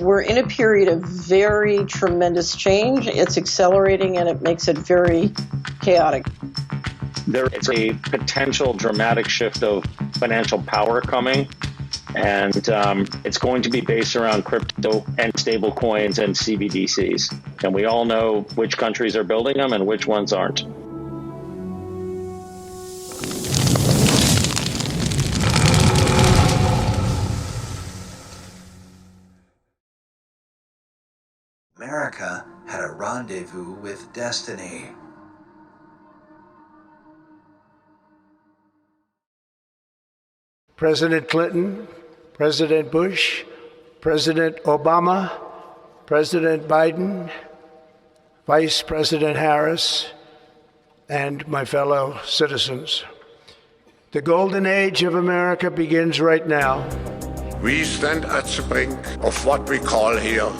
We're in a period of very tremendous change. It's accelerating and it makes it very chaotic. There is a potential dramatic shift of financial power coming, and it's going to be based around crypto and stable coins and CBDCs. And we all know which countries are building them and which ones aren't. America had a rendezvous with destiny. President Clinton, President Bush, President Obama, President Biden, Vice President Harris, and my fellow citizens. The golden age of America begins right now. We stand at the brink of what we call here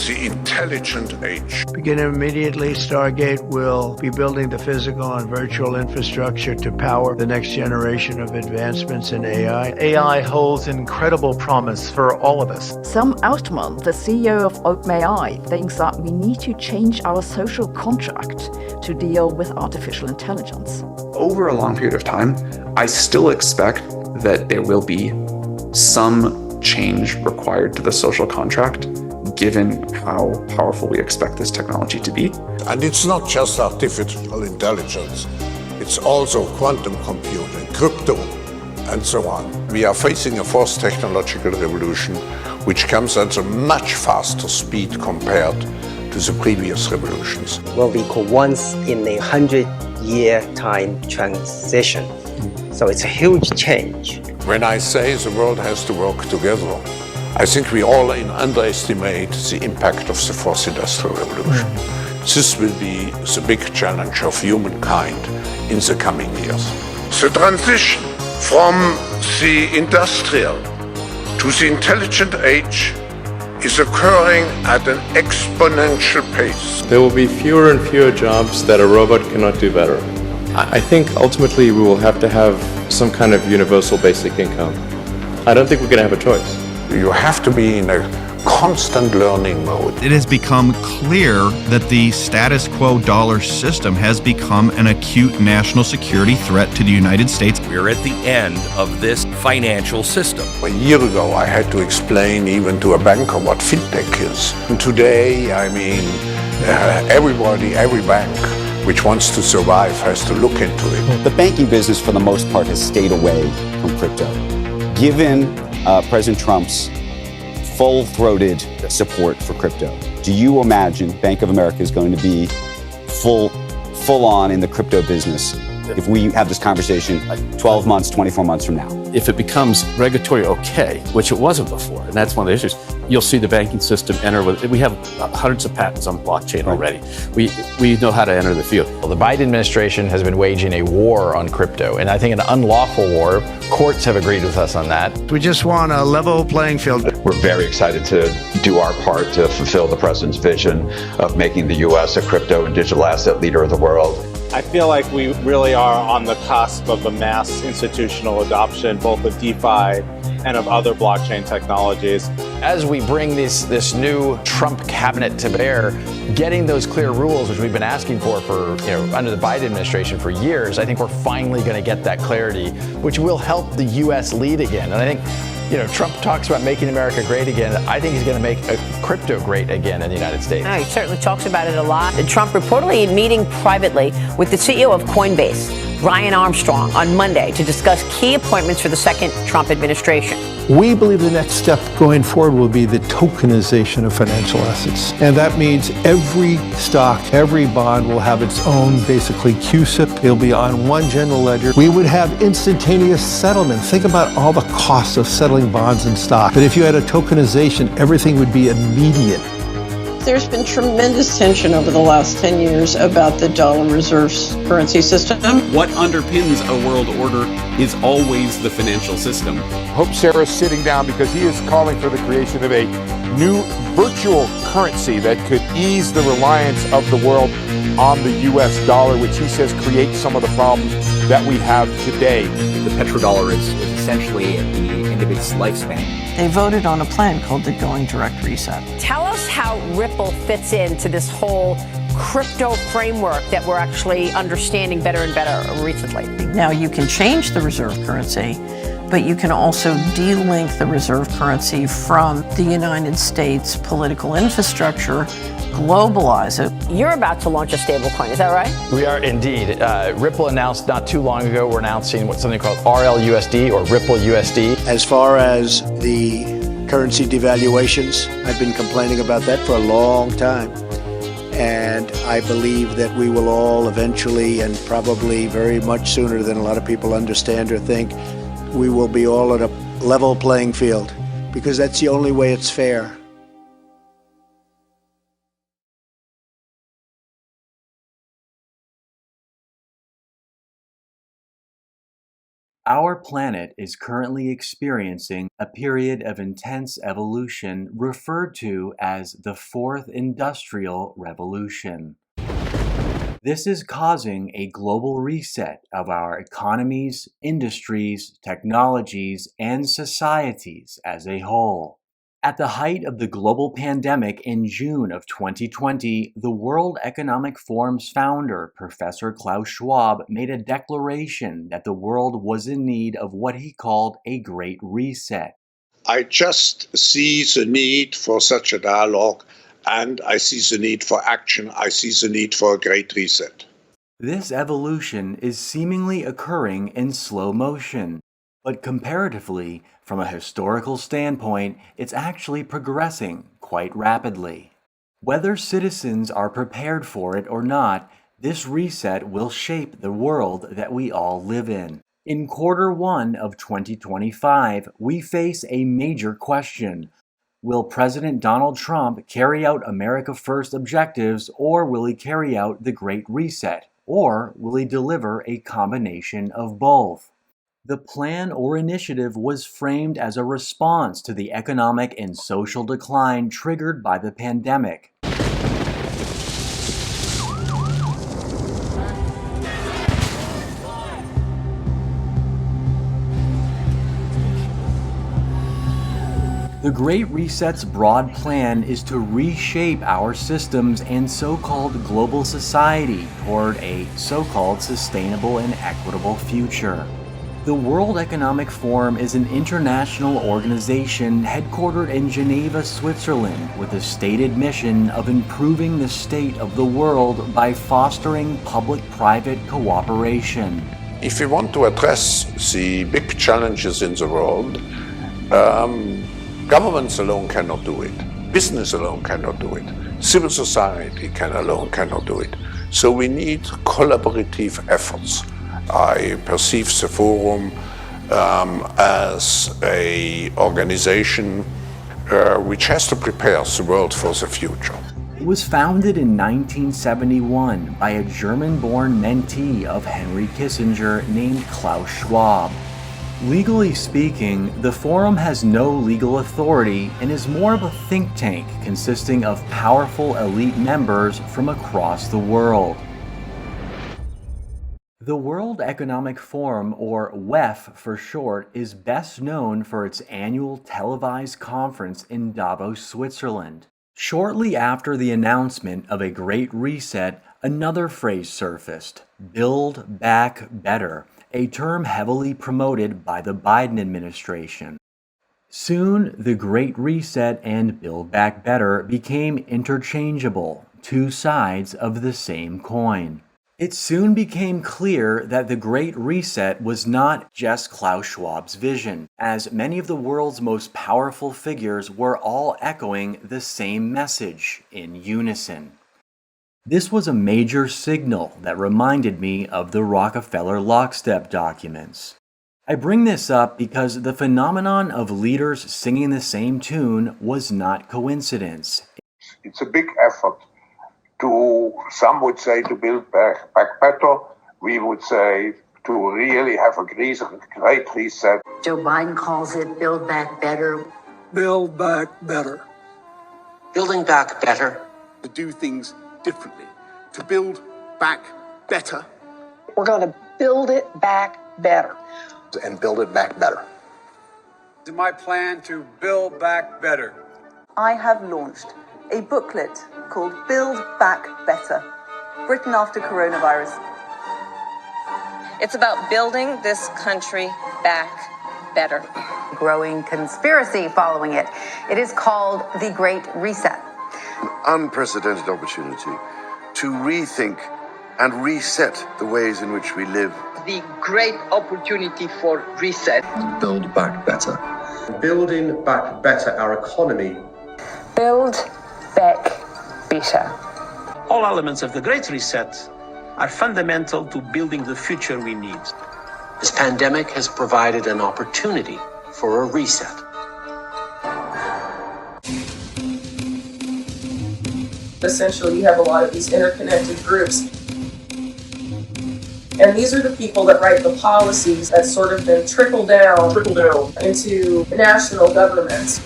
the intelligent age. Begin immediately. Stargate will be building the physical and virtual infrastructure to power the next generation of advancements in AI. AI holds incredible promise for all of us. Sam Altman, the CEO of OpenAI, thinks that we need to change our social contract to deal with artificial intelligence. Over a long period of time, I still expect that there will be some change required to the social contract, given how powerful we expect this technology to be. And it's not just artificial intelligence, it's also quantum computing, crypto, and so on. We are facing a fourth technological revolution, which comes at a much faster speed compared to the previous revolutions. Will be called once in a 100-year time transition. So it's a huge change. When I say the world has to work together, I think we all underestimate the impact of the fourth industrial revolution. This will be the big challenge of humankind in the coming years. The transition from the industrial to the intelligent age is occurring at an exponential pace. There will be fewer and fewer jobs that a robot cannot do better. I think ultimately we will have to have some kind of universal basic income. I don't think we're going to have a choice. You have to be in a constant learning mode. It has become clear that the status quo dollar system has become an acute national security threat to the United States. We're at the end of this financial system. A year ago, I had to explain even to a banker what fintech is. And today, I mean, everybody, every bank which wants to survive has to look into it. The banking business, for the most part, has stayed away from crypto. Given President Trump's full-throated support for crypto, do you imagine Bank of America is going to be full on in the crypto business if we have this conversation 12 months, 24 months from now? If it becomes regulatory okay, which it wasn't before, and that's one of the issues, you'll see the banking system enter with, we have hundreds of patents on blockchain already. We know how to enter the field. Well, the Biden administration has been waging a war on crypto, and I think an unlawful war. Courts have agreed with us on that. We just want a level playing field. We're very excited to do our part to fulfill the president's vision of making the U.S. a crypto and digital asset leader of the world. I feel like we really are on the cusp of a mass institutional adoption, both of DeFi and of other blockchain technologies. As we bring this new Trump cabinet to bear, getting those clear rules, which we've been asking for under the Biden administration for years, I think we're finally going to get that clarity, which will help the U.S. lead again. And I think, Trump talks about making America great again. I think he's going to make crypto great again in the United States. He certainly talks about it a lot. And Trump reportedly meeting privately with the CEO of Coinbase, Brian Armstrong, on Monday to discuss key appointments for the second Trump administration. We believe the next step going forward will be the tokenization of financial assets. And that means every stock, every bond will have its own, basically, CUSIP. It'll be on one general ledger. We would have instantaneous settlement. Think about all the costs of settling bonds and stock. But if you had a tokenization, everything would be immediate. There's been tremendous tension over the last 10 years about the dollar reserves currency system. What underpins a world order is always the financial system. Hope Sarah's sitting down because he is calling for the creation of a new virtual currency that could ease the reliance of the world on the U.S. dollar, which he says creates some of the problems that we have today. The petrodollar is essentially at the end of its lifespan. They voted on a plan called the Going Direct Reset. Tell us how Ripple fits into this whole crypto framework that we're actually understanding better and better recently. Now you can change the reserve currency, but you can also de-link the reserve currency from the United States political infrastructure, globalize it. You're about to launch a stablecoin, is that right? We are indeed. Ripple announced not too long ago, we're announcing something called RLUSD or Ripple USD. As far as the currency devaluations, I've been complaining about that for a long time. And I believe that we will all eventually, and probably very much sooner than a lot of people understand or think, we will be all at a level playing field, because that's the only way it's fair. Our planet is currently experiencing a period of intense evolution referred to as the Fourth Industrial Revolution. This is causing a global reset of our economies, industries, technologies, and societies as a whole. At the height of the global pandemic in June of 2020, the World Economic Forum's founder, Professor Klaus Schwab, made a declaration that the world was in need of what he called a Great Reset. I just see the need for such a dialogue, and I see the need for action. I see the need for a Great Reset. This evolution is seemingly occurring in slow motion. But comparatively, from a historical standpoint, it's actually progressing quite rapidly. Whether citizens are prepared for it or not, this reset will shape the world that we all live in. In Q1 of 2025, we face a major question. Will President Donald Trump carry out America First objectives, or will he carry out the Great Reset, or will he deliver a combination of both? The plan or initiative was framed as a response to the economic and social decline triggered by the pandemic. The Great Reset's broad plan is to reshape our systems and so-called global society toward a so-called sustainable and equitable future. The World Economic Forum is an international organization headquartered in Geneva, Switzerland, with a stated mission of improving the state of the world by fostering public-private cooperation. If we want to address the big challenges in the world, governments alone cannot do it. Business alone cannot do it. Civil society alone cannot do it. So we need collaborative efforts. I perceive the forum as an organization which has to prepare the world for the future. It was founded in 1971 by a German-born mentee of Henry Kissinger named Klaus Schwab. Legally speaking, the forum has no legal authority and is more of a think tank consisting of powerful elite members from across the world. The World Economic Forum, or WEF for short, is best known for its annual televised conference in Davos, Switzerland. Shortly after the announcement of a Great Reset, another phrase surfaced: Build Back Better, a term heavily promoted by the Biden administration. Soon, the Great Reset and Build Back Better became interchangeable, two sides of the same coin. It soon became clear that the Great Reset was not just Klaus Schwab's vision, as many of the world's most powerful figures were all echoing the same message in unison. This was a major signal that reminded me of the Rockefeller lockstep documents. I bring this up because the phenomenon of leaders singing the same tune was not coincidence. It's a big effort. Some would say to build back better. We would say to really have a great reset. Joe Biden calls it Build Back Better. Build back better. Building back better. To do things differently. To build back better. We're going to Build it back better. And build it back better. My plan to build back better. I have launched a booklet called Build Back Better, written after coronavirus. It's about building this country back better. Growing conspiracy following it. It is called the Great Reset. An unprecedented opportunity to rethink and reset the ways in which we live. The great opportunity for reset. Build back better. Building back better our economy. Build back better. All elements of the Great Reset are fundamental to building the future we need. This pandemic has provided an opportunity for a reset. Essentially, you have a lot of these interconnected groups. And these are the people that write the policies that sort of then trickle down into national governments.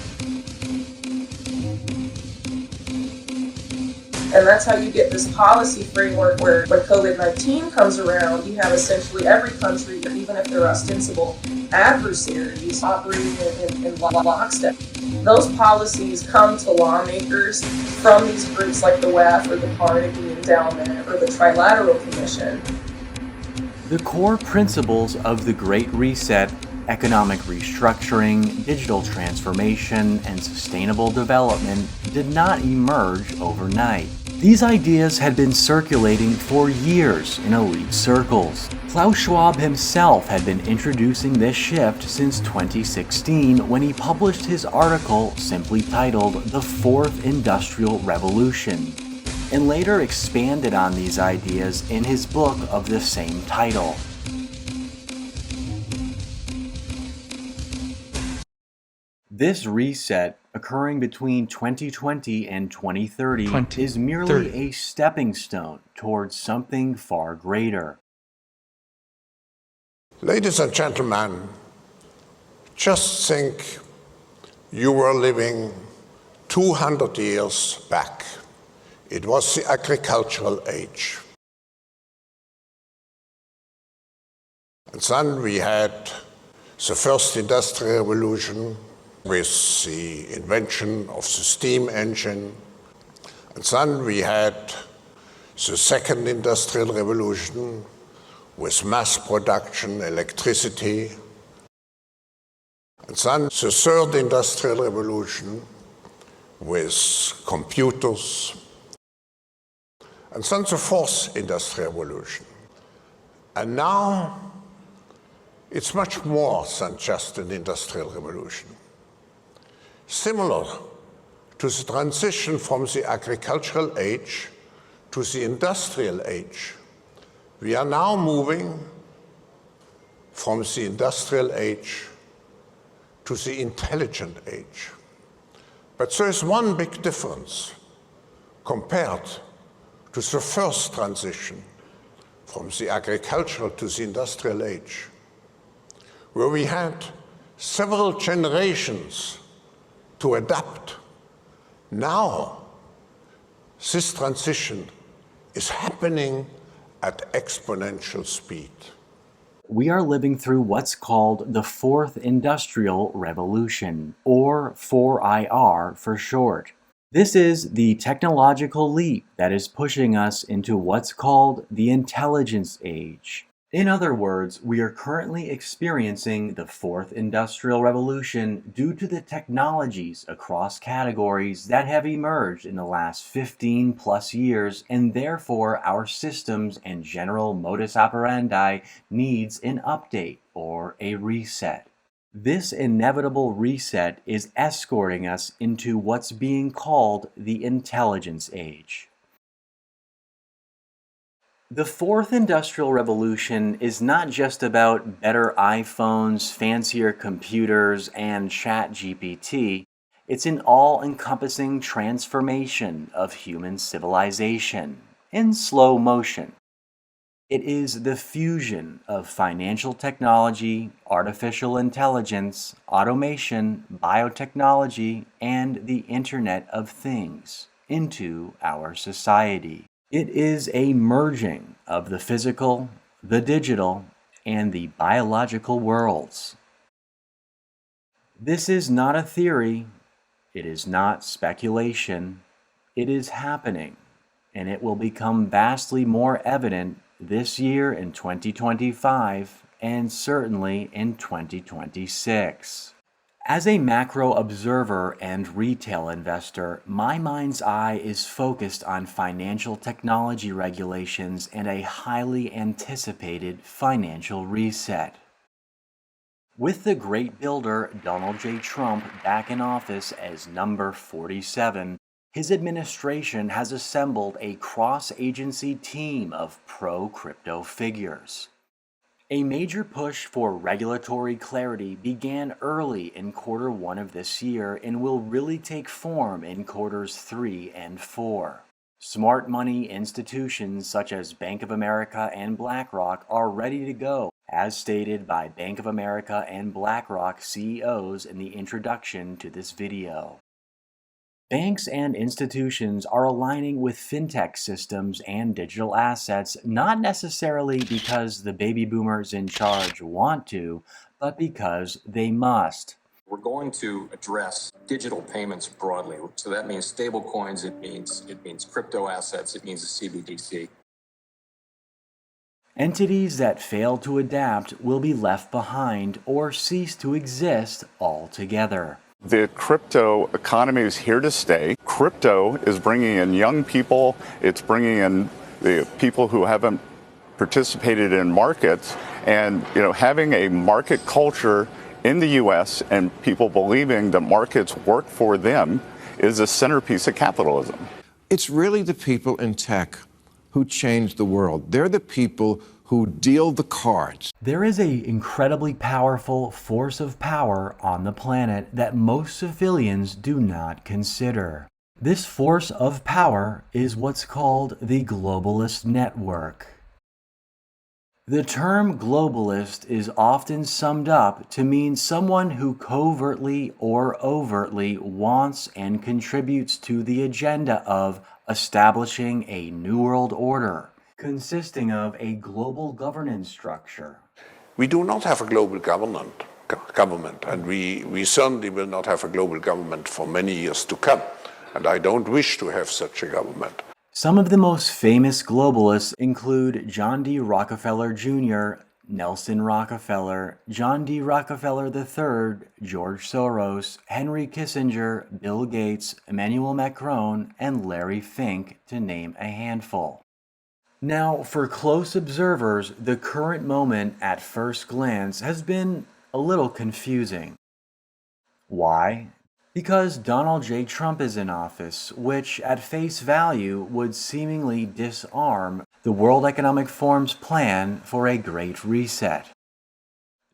And that's how you get this policy framework where when COVID-19 comes around, you have essentially every country, even if they're ostensible adversaries, operating in lockstep. Those policies come to lawmakers from these groups like the WEF or the Carney Endowment or the Trilateral Commission. The core principles of the Great Reset, economic restructuring, digital transformation, and sustainable development did not emerge overnight. These ideas had been circulating for years in elite circles. Klaus Schwab himself had been introducing this shift since 2016 when he published his article simply titled The Fourth Industrial Revolution, and later expanded on these ideas in his book of the same title. This reset, occurring between 2020 and 2030, is merely a stepping stone towards something far greater. Ladies and gentlemen, just think you were living 200 years back. It was the agricultural age. And then we had the first industrial revolution with the invention of the steam engine. And then we had the second industrial revolution with mass production, electricity. And then the third industrial revolution with computers. And then the fourth industrial revolution. And now it's much more than just an industrial revolution. Similar to the transition from the agricultural age to the industrial age, we are now moving from the industrial age to the intelligent age. But there is one big difference compared to the first transition from the agricultural to the industrial age, where we had several generations to adapt. Now, this transition is happening at exponential speed. We are living through what's called the Fourth Industrial Revolution, or 4IR for short. This is the technological leap that is pushing us into what's called the intelligence age. In other words, we are currently experiencing the Fourth Industrial Revolution due to the technologies across categories that have emerged in the last 15 plus years, and therefore our systems and general modus operandi needs an update or a reset. This inevitable reset is escorting us into what's being called the intelligence age. The Fourth Industrial Revolution is not just about better iPhones, fancier computers, and ChatGPT. It's an all-encompassing transformation of human civilization in slow motion. It is the fusion of financial technology, artificial intelligence, automation, biotechnology, and the Internet of Things into our society. It is a merging of the physical, the digital, and the biological worlds. This is not a theory, it is not speculation, it is happening, and it will become vastly more evident this year in 2025 and certainly in 2026. As a macro observer and retail investor, my mind's eye is focused on financial technology regulations and a highly anticipated financial reset. With the great builder Donald J. Trump back in office as number 47, his administration has assembled a cross-agency team of pro-crypto figures. A major push for regulatory clarity began early in Q1 of this year and will really take form in Quarters 3 and 4. Smart money institutions such as Bank of America and BlackRock are ready to go, as stated by Bank of America and BlackRock CEOs in the introduction to this video. Banks and institutions are aligning with fintech systems and digital assets, not necessarily because the baby boomers in charge want to, but because they must. We're going to address digital payments broadly. So that means stable coins, it means crypto assets, it means the CBDC. Entities that fail to adapt will be left behind or cease to exist altogether. The crypto economy is here to stay. Crypto is bringing in young people. It's bringing in the people who haven't participated in markets. And, having a market culture in the U.S. and people believing that markets work for them is a centerpiece of capitalism. It's really the people in tech who change the world. They're the people who deal the cards. There is an incredibly powerful force of power on the planet that most civilians do not consider. This force of power is what's called the globalist network. The term globalist is often summed up to mean someone who covertly or overtly wants and contributes to the agenda of establishing a new world order, consisting of a global governance structure. We do not have a global government, and we certainly will not have a global government for many years to come. And I don't wish to have such a government. Some of the most famous globalists include John D. Rockefeller Jr., Nelson Rockefeller, John D. Rockefeller III, George Soros, Henry Kissinger, Bill Gates, Emmanuel Macron, and Larry Fink, to name a handful. Now, for close observers, the current moment at first glance has been a little confusing. Why? Because Donald J. Trump is in office, which at face value would seemingly disarm the World Economic Forum's plan for a Great Reset.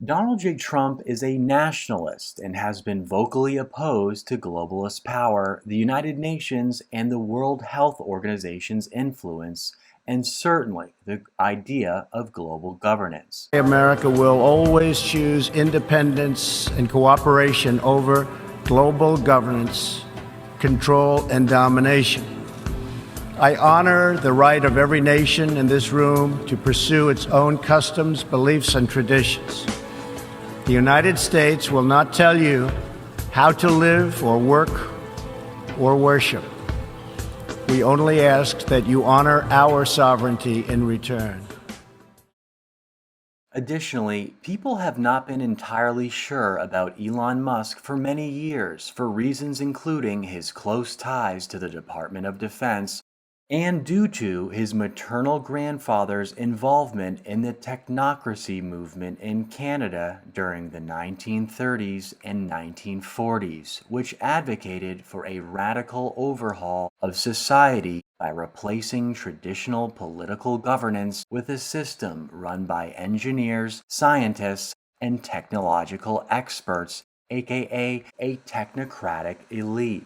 Donald J. Trump is a nationalist and has been vocally opposed to globalist power, the United Nations, and the World Health Organization's influence, and certainly the idea of global governance. America will always choose independence and cooperation over global governance, control, and domination. I honor the right of every nation in this room to pursue its own customs, beliefs, and traditions. The United States will not tell you how to live or work or worship. We only ask that you honor our sovereignty in return. Additionally, people have not been entirely sure about Elon Musk for many years for reasons including his close ties to the Department of Defense and due to his maternal grandfather's involvement in the technocracy movement in Canada during the 1930s and 1940s, which advocated for a radical overhaul of society by replacing traditional political governance with a system run by engineers, scientists, and technological experts, aka a technocratic elite.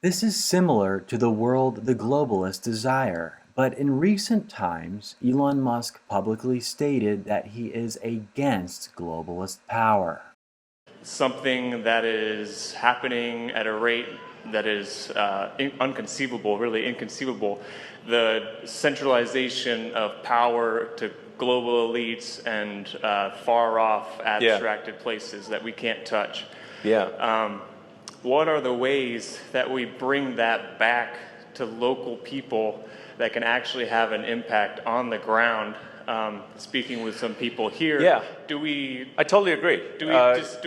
This is similar to the world the globalists desire, but in recent times, Elon Musk publicly stated that he is against globalist power. Something that is happening at a rate that is inconceivable, really inconceivable. The centralization of power to global elites and far off abstracted places that we can't touch. What are the ways that we bring that back to local people that can actually have an impact on the ground? Speaking with some people here, I totally agree. Do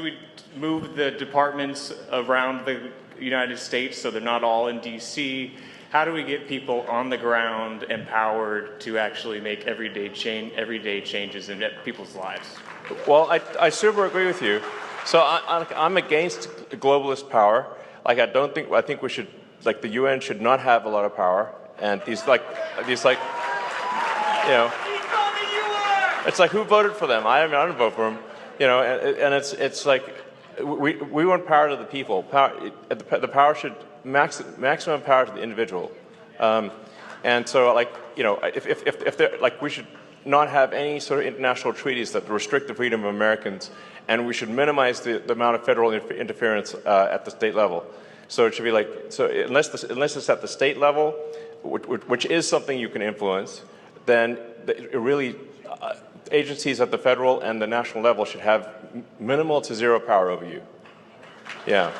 we move the departments around the United States so they're not all in DC? How do we get people on the ground empowered to actually make everyday changes in people's lives? Well, I super agree with you. So I'm against globalist power. Like I think we should, like the UN should not have a lot of power, and these like you know, it's like who voted for them? I didn't vote for them. You know, and it's like we want power to the people. The power should maximum power to the individual. And so, like, you know, if they're like, we should not have any sort of international treaties that restrict the freedom of Americans, and we should minimize the amount of federal interference at the state level. So it should be like, so unless it's at the state level, which is something you can influence, then it really agencies at the federal and the national level should have minimal to zero power over you. Yeah.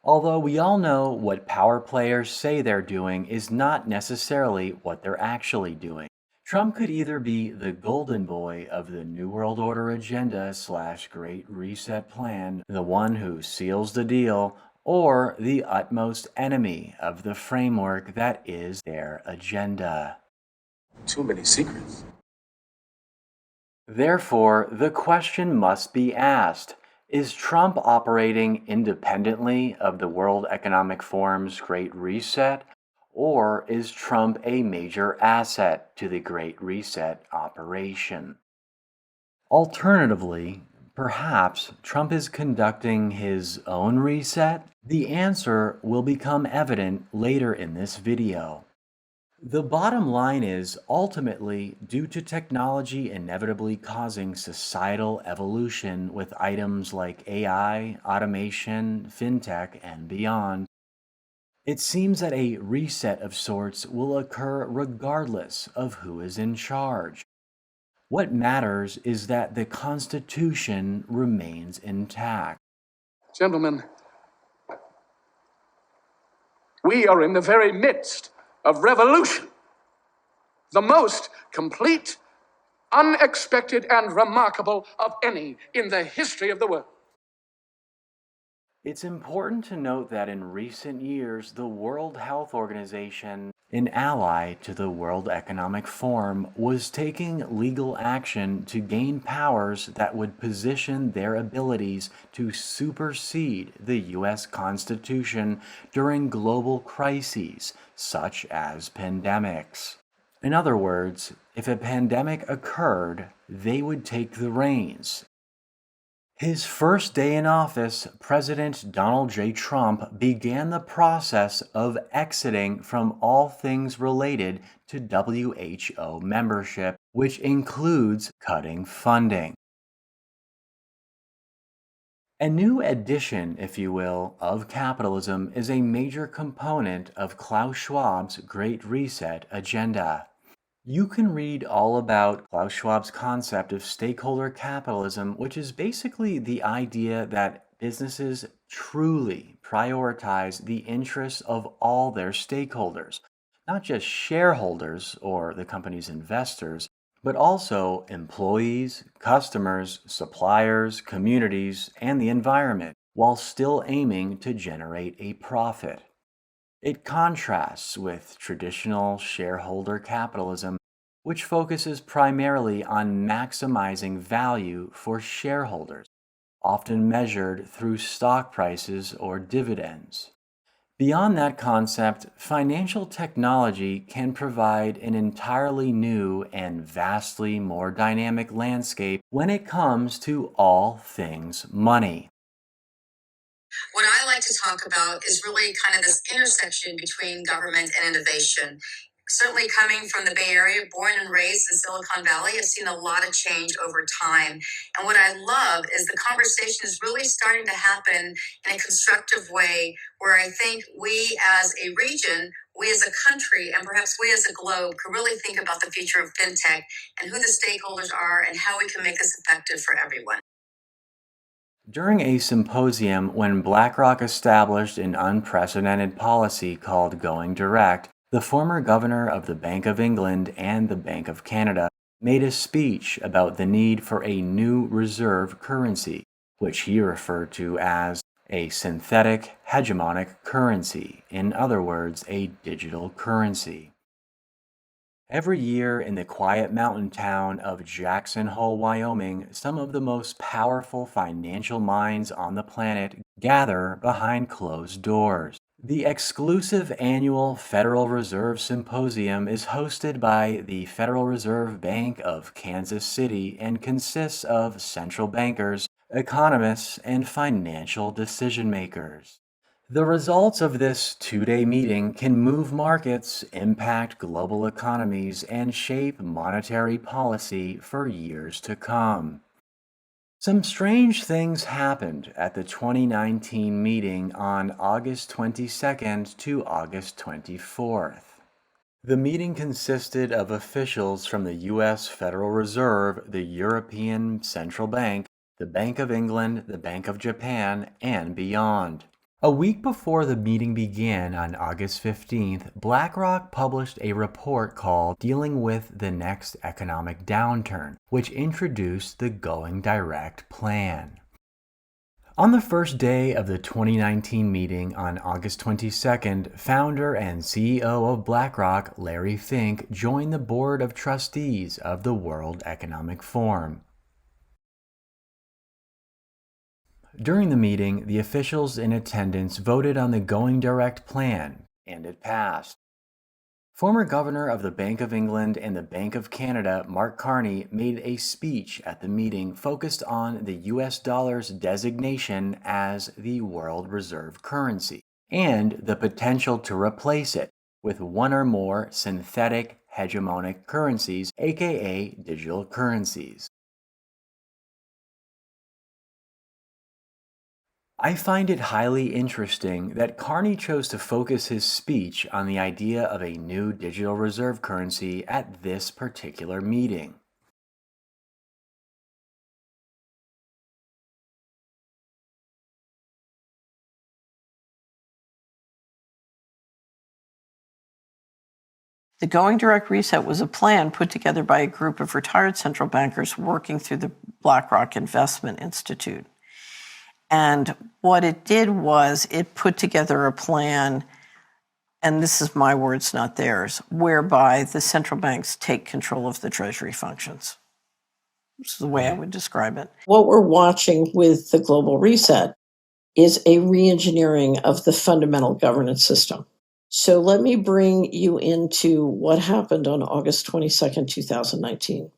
Although we all know what power players say they're doing is not necessarily what they're actually doing. Trump could either be the golden boy of the New World Order agenda / Great Reset plan, the one who seals the deal, or the utmost enemy of the framework that is their agenda. Too many secrets. Therefore, the question must be asked. Is Trump operating independently of the World Economic Forum's Great Reset, or is Trump a major asset to the Great Reset operation? Alternatively, perhaps Trump is conducting his own reset? The answer will become evident later in this video. The bottom line is, ultimately, due to technology inevitably causing societal evolution with items like AI, automation, fintech, and beyond, it seems that a reset of sorts will occur regardless of who is in charge. What matters is that the Constitution remains intact. Gentlemen, we are in the very midst of revolution, the most complete, unexpected, and remarkable of any in the history of the world. It's important to note that in recent years, the World Health Organization, an ally to the World Economic Forum, was taking legal action to gain powers that would position their abilities to supersede the U.S. Constitution during global crises, such as pandemics. In other words, if a pandemic occurred, they would take the reins. His first day in office, President Donald J. Trump began the process of exiting from all things related to WHO membership, which includes cutting funding. A new edition, if you will, of capitalism is a major component of Klaus Schwab's Great Reset agenda. You can read all about Klaus Schwab's concept of stakeholder capitalism, which is basically the idea that businesses truly prioritize the interests of all their stakeholders, not just shareholders or the company's investors, but also employees, customers, suppliers, communities, and the environment, while still aiming to generate a profit. It contrasts with traditional shareholder capitalism, which focuses primarily on maximizing value for shareholders, often measured through stock prices or dividends. Beyond that concept, financial technology can provide an entirely new and vastly more dynamic landscape when it comes to all things money. What I like to talk about is really kind of this intersection between government and innovation. Certainly coming from the Bay Area, born and raised in Silicon Valley, I've seen a lot of change over time. And what I love is the conversation is really starting to happen in a constructive way where I think we as a region, we as a country, and perhaps we as a globe could really think about the future of fintech and who the stakeholders are and how we can make this effective for everyone. During a symposium when BlackRock established an unprecedented policy called Going Direct, the former governor of the Bank of England and the Bank of Canada made a speech about the need for a new reserve currency, which he referred to as a synthetic hegemonic currency, in other words, a digital currency. Every year in the quiet mountain town of Jackson Hole, Wyoming, some of the most powerful financial minds on the planet gather behind closed doors. The exclusive annual Federal Reserve Symposium is hosted by the Federal Reserve Bank of Kansas City and consists of central bankers, economists, and financial decision makers. The results of this two-day meeting can move markets, impact global economies, and shape monetary policy for years to come. Some strange things happened at the 2019 meeting on August 22nd to August 24th. The meeting consisted of officials from the U.S. Federal Reserve, the European Central Bank, the Bank of England, the Bank of Japan, and beyond. A week before the meeting began on August 15th, BlackRock published a report called Dealing with the Next Economic Downturn, which introduced the Going Direct plan. On the first day of the 2019 meeting on August 22nd, founder and CEO of BlackRock, Larry Fink, joined the board of trustees of the World Economic Forum. During the meeting, the officials in attendance voted on the Going Direct plan, and it passed. Former Governor of the Bank of England and the Bank of Canada, Mark Carney, made a speech at the meeting focused on the US dollar's designation as the world reserve currency and the potential to replace it with one or more synthetic hegemonic currencies, aka digital currencies. I find it highly interesting that Carney chose to focus his speech on the idea of a new digital reserve currency at this particular meeting. The Going Direct Reset was a plan put together by a group of retired central bankers working through the BlackRock Investment Institute. And what it did was it put together a plan, and this is my words, not theirs, whereby the central banks take control of the treasury functions. This is the way I would describe it. What we're watching with the global reset is a re-engineering of the fundamental governance system. So let me bring you into what happened on August 22nd, 2019.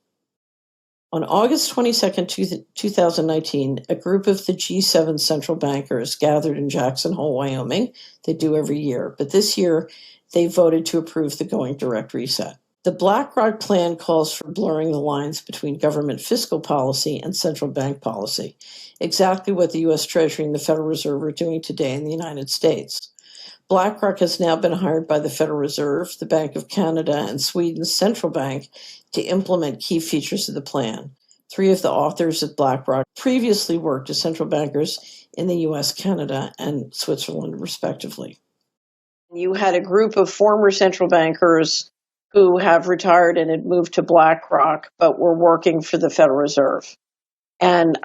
On August 22nd, 2019, a group of the G7 central bankers gathered in Jackson Hole, Wyoming. They do every year, but this year they voted to approve the Going Direct Reset. The BlackRock plan calls for blurring the lines between government fiscal policy and central bank policy, exactly what the U.S. Treasury and the Federal Reserve are doing today in the United States. BlackRock has now been hired by the Federal Reserve, the Bank of Canada, and Sweden's central bank to implement key features of the plan. Three of the authors at BlackRock previously worked as central bankers in the US, Canada, and Switzerland, respectively. You had a group of former central bankers who have retired and had moved to BlackRock, but were working for the Federal Reserve. And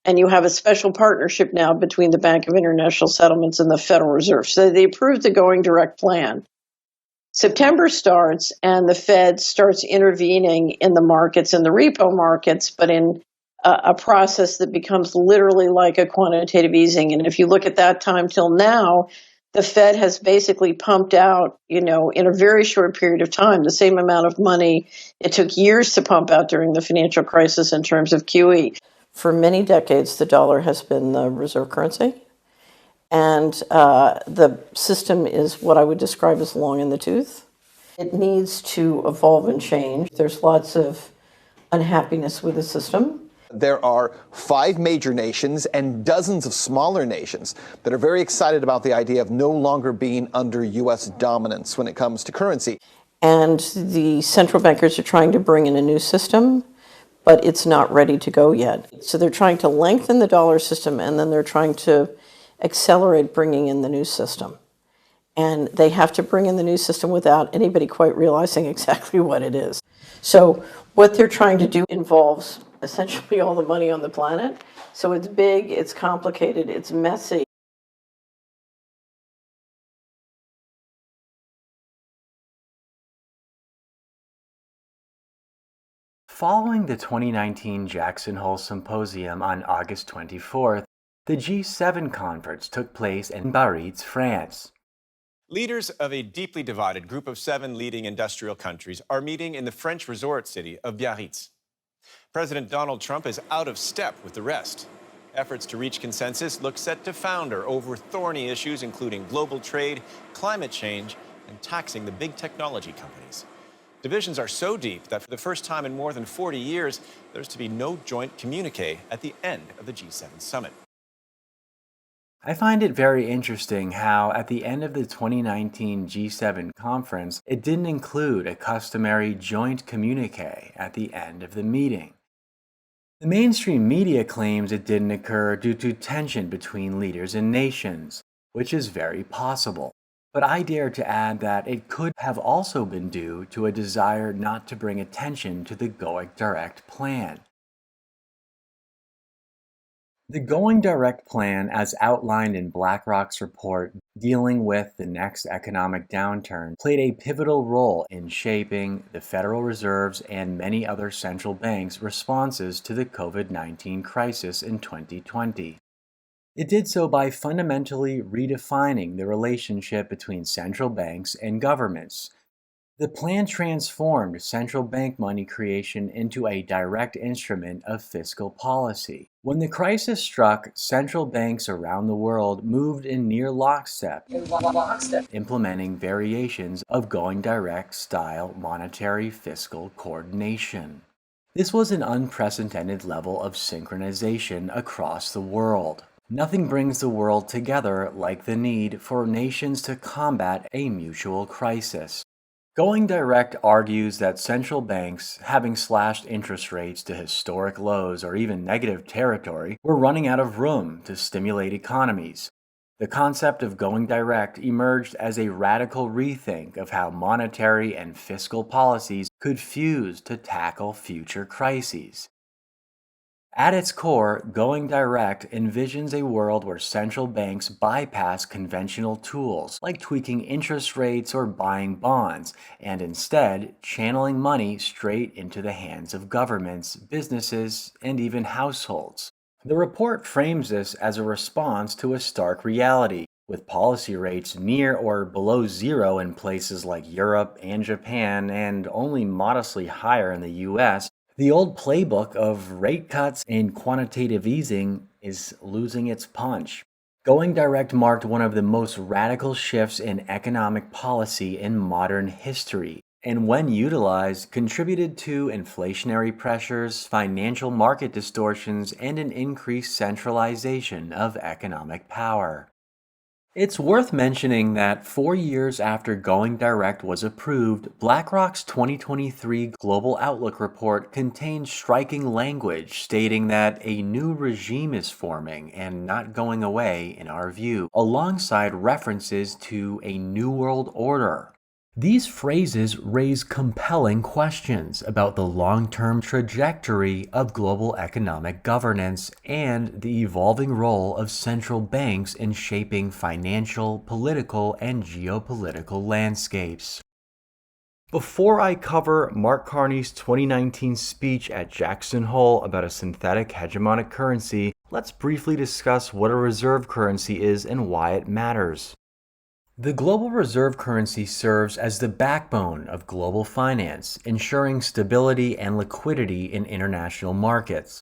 you have a special partnership now between the Bank of International Settlements and the Federal Reserve. So they approved the Going Direct plan. September starts and the Fed starts intervening in the markets, in the repo markets, but in a process that becomes literally like a quantitative easing. And if you look at that time till now, the Fed has basically pumped out, in a very short period of time, the same amount of money it took years to pump out during the financial crisis in terms of QE. For many decades, the dollar has been the reserve currency, and the system is what I would describe as long in the tooth. It needs to evolve and change. There's lots of unhappiness with the system. There are 5 major nations and dozens of smaller nations that are very excited about the idea of no longer being under U.S. dominance when it comes to currency. And the central bankers are trying to bring in a new system, but it's not ready to go yet. So they're trying to lengthen the dollar system, and then they're trying to accelerate bringing in the new system. And they have to bring in the new system without anybody quite realizing exactly what it is. So what they're trying to do involves essentially all the money on the planet. So it's big, it's complicated, it's messy. Following the 2019 Jackson Hole Symposium on August 24th, the G7 conference took place in Biarritz, France. Leaders of a deeply divided group of 7 leading industrial countries are meeting in the French resort city of Biarritz. President Donald Trump is out of step with the rest. Efforts to reach consensus look set to founder over thorny issues including global trade, climate change, and taxing the big technology companies. Divisions are so deep that for the first time in more than 40 years, there's to be no joint communique at the end of the G7 summit. I find it very interesting how, at the end of the 2019 G7 conference, it didn't include a customary joint communique at the end of the meeting. The mainstream media claims it didn't occur due to tension between leaders and nations, which is very possible. But I dare to add that it could have also been due to a desire not to bring attention to the Going Direct plan. The Going Direct plan, as outlined in BlackRock's report dealing with the next economic downturn, played a pivotal role in shaping the Federal Reserve's and many other central banks' responses to the COVID-19 crisis in 2020. It did so by fundamentally redefining the relationship between central banks and governments. The plan transformed central bank money creation into a direct instrument of fiscal policy. When the crisis struck, central banks around the world moved in near lockstep, implementing variations of Going Direct style monetary fiscal coordination. This was an unprecedented level of synchronization across the world. Nothing brings the world together like the need for nations to combat a mutual crisis. Going Direct argues that central banks, having slashed interest rates to historic lows or even negative territory, were running out of room to stimulate economies. The concept of Going Direct emerged as a radical rethink of how monetary and fiscal policies could fuse to tackle future crises. At its core, Going Direct envisions a world where central banks bypass conventional tools like tweaking interest rates or buying bonds, and instead channeling money straight into the hands of governments, businesses, and even households. The report frames this as a response to a stark reality. With policy rates near or below zero in places like Europe and Japan, and only modestly higher in the US, the old playbook of rate cuts and quantitative easing is losing its punch. Going Direct marked one of the most radical shifts in economic policy in modern history, and when utilized, contributed to inflationary pressures, financial market distortions, and an increased centralization of economic power. It's worth mentioning that 4 years after Going Direct was approved, BlackRock's 2023 Global Outlook report contained striking language stating that a new regime is forming and not going away in our view, alongside references to a New World Order. These phrases raise compelling questions about the long-term trajectory of global economic governance and the evolving role of central banks in shaping financial, political, and geopolitical landscapes. Before I cover Mark Carney's 2019 speech at Jackson Hole about a synthetic hegemonic currency, let's briefly discuss what a reserve currency is and why it matters. The global reserve currency serves as the backbone of global finance, ensuring stability and liquidity in international markets.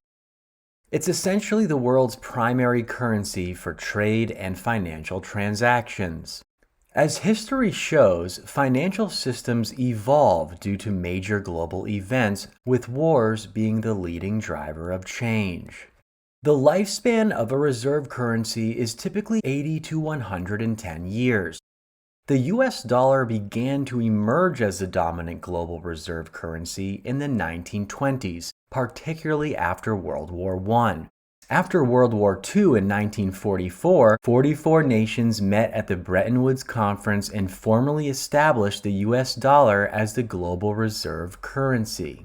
It's essentially the world's primary currency for trade and financial transactions. As history shows, financial systems evolve due to major global events, with wars being the leading driver of change. The lifespan of a reserve currency is typically 80 to 110 years. The US dollar began to emerge as the dominant global reserve currency in the 1920s, particularly after World War I. After World War II in 1944, 44 nations met at the Bretton Woods Conference and formally established the US dollar as the global reserve currency.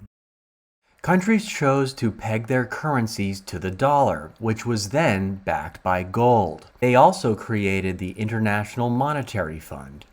Countries chose to peg their currencies to the dollar, which was then backed by gold. They also created the International Monetary Fund.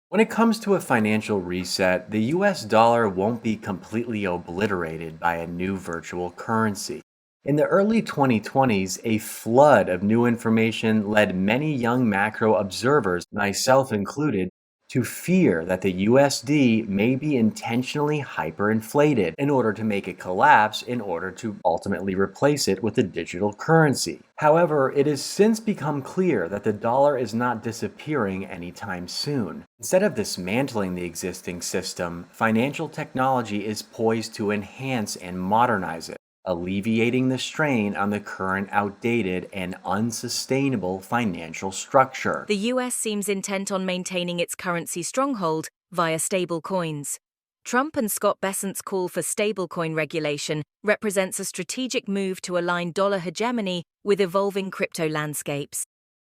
When it comes to a financial reset, the US dollar won't be completely obliterated by a new virtual currency. In the early 2020s, a flood of new information led many young macro observers, myself included, to fear that the USD may be intentionally hyperinflated in order to make it collapse in order to ultimately replace it with a digital currency. However, it has since become clear that the dollar is not disappearing anytime soon. Instead of dismantling the existing system, financial technology is poised to enhance and modernize it, alleviating the strain on the current outdated and unsustainable financial structure. The US seems intent on maintaining its currency stronghold via stablecoins. Trump and Scott Bessent's call for stablecoin regulation represents a strategic move to align dollar hegemony with evolving crypto landscapes.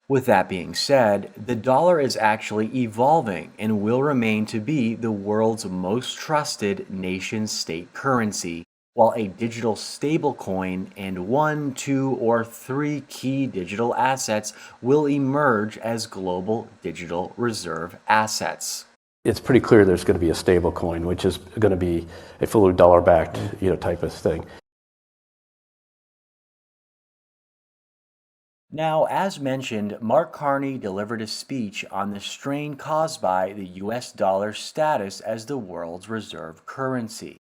With that being said, the dollar is actually evolving and will remain to be the world's most trusted nation-state currency, while a digital stablecoin and 1, 2, or 3 key digital assets will emerge as global digital reserve assets. It's pretty clear there's going to be a stablecoin, which is going to be a fully dollar-backed, type of thing. Now, as mentioned, Mark Carney delivered a speech on the strain caused by the US dollar's status as the world's reserve currency.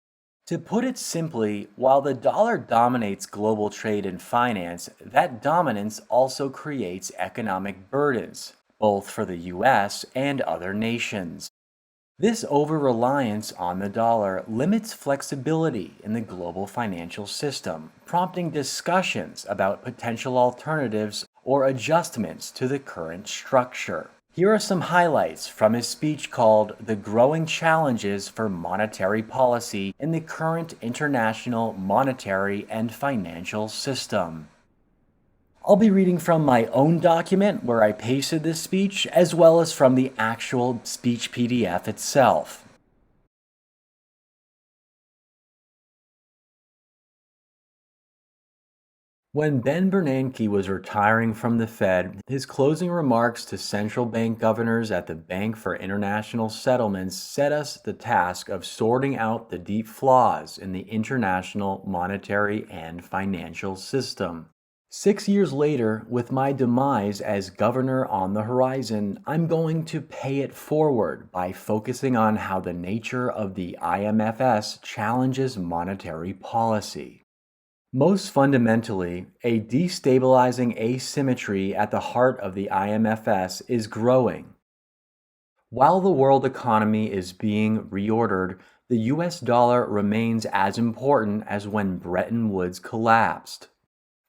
To put it simply, while the dollar dominates global trade and finance, that dominance also creates economic burdens, both for the US and other nations. This over-reliance on the dollar limits flexibility in the global financial system, prompting discussions about potential alternatives or adjustments to the current structure. Here are some highlights from his speech called "The Growing Challenges for Monetary Policy in the Current International Monetary and Financial System." I'll be reading from my own document where I pasted this speech, as well as from the actual speech PDF itself. When Ben Bernanke was retiring from the Fed, his closing remarks to central bank governors at the Bank for International Settlements set us the task of sorting out the deep flaws in the international monetary and financial system. 6 years later, with my demise as governor on the horizon, I'm going to pay it forward by focusing on how the nature of the IMFS challenges monetary policy. Most fundamentally, a destabilizing asymmetry at the heart of the IMFS is growing. While the world economy is being reordered, the US dollar remains as important as when Bretton Woods collapsed.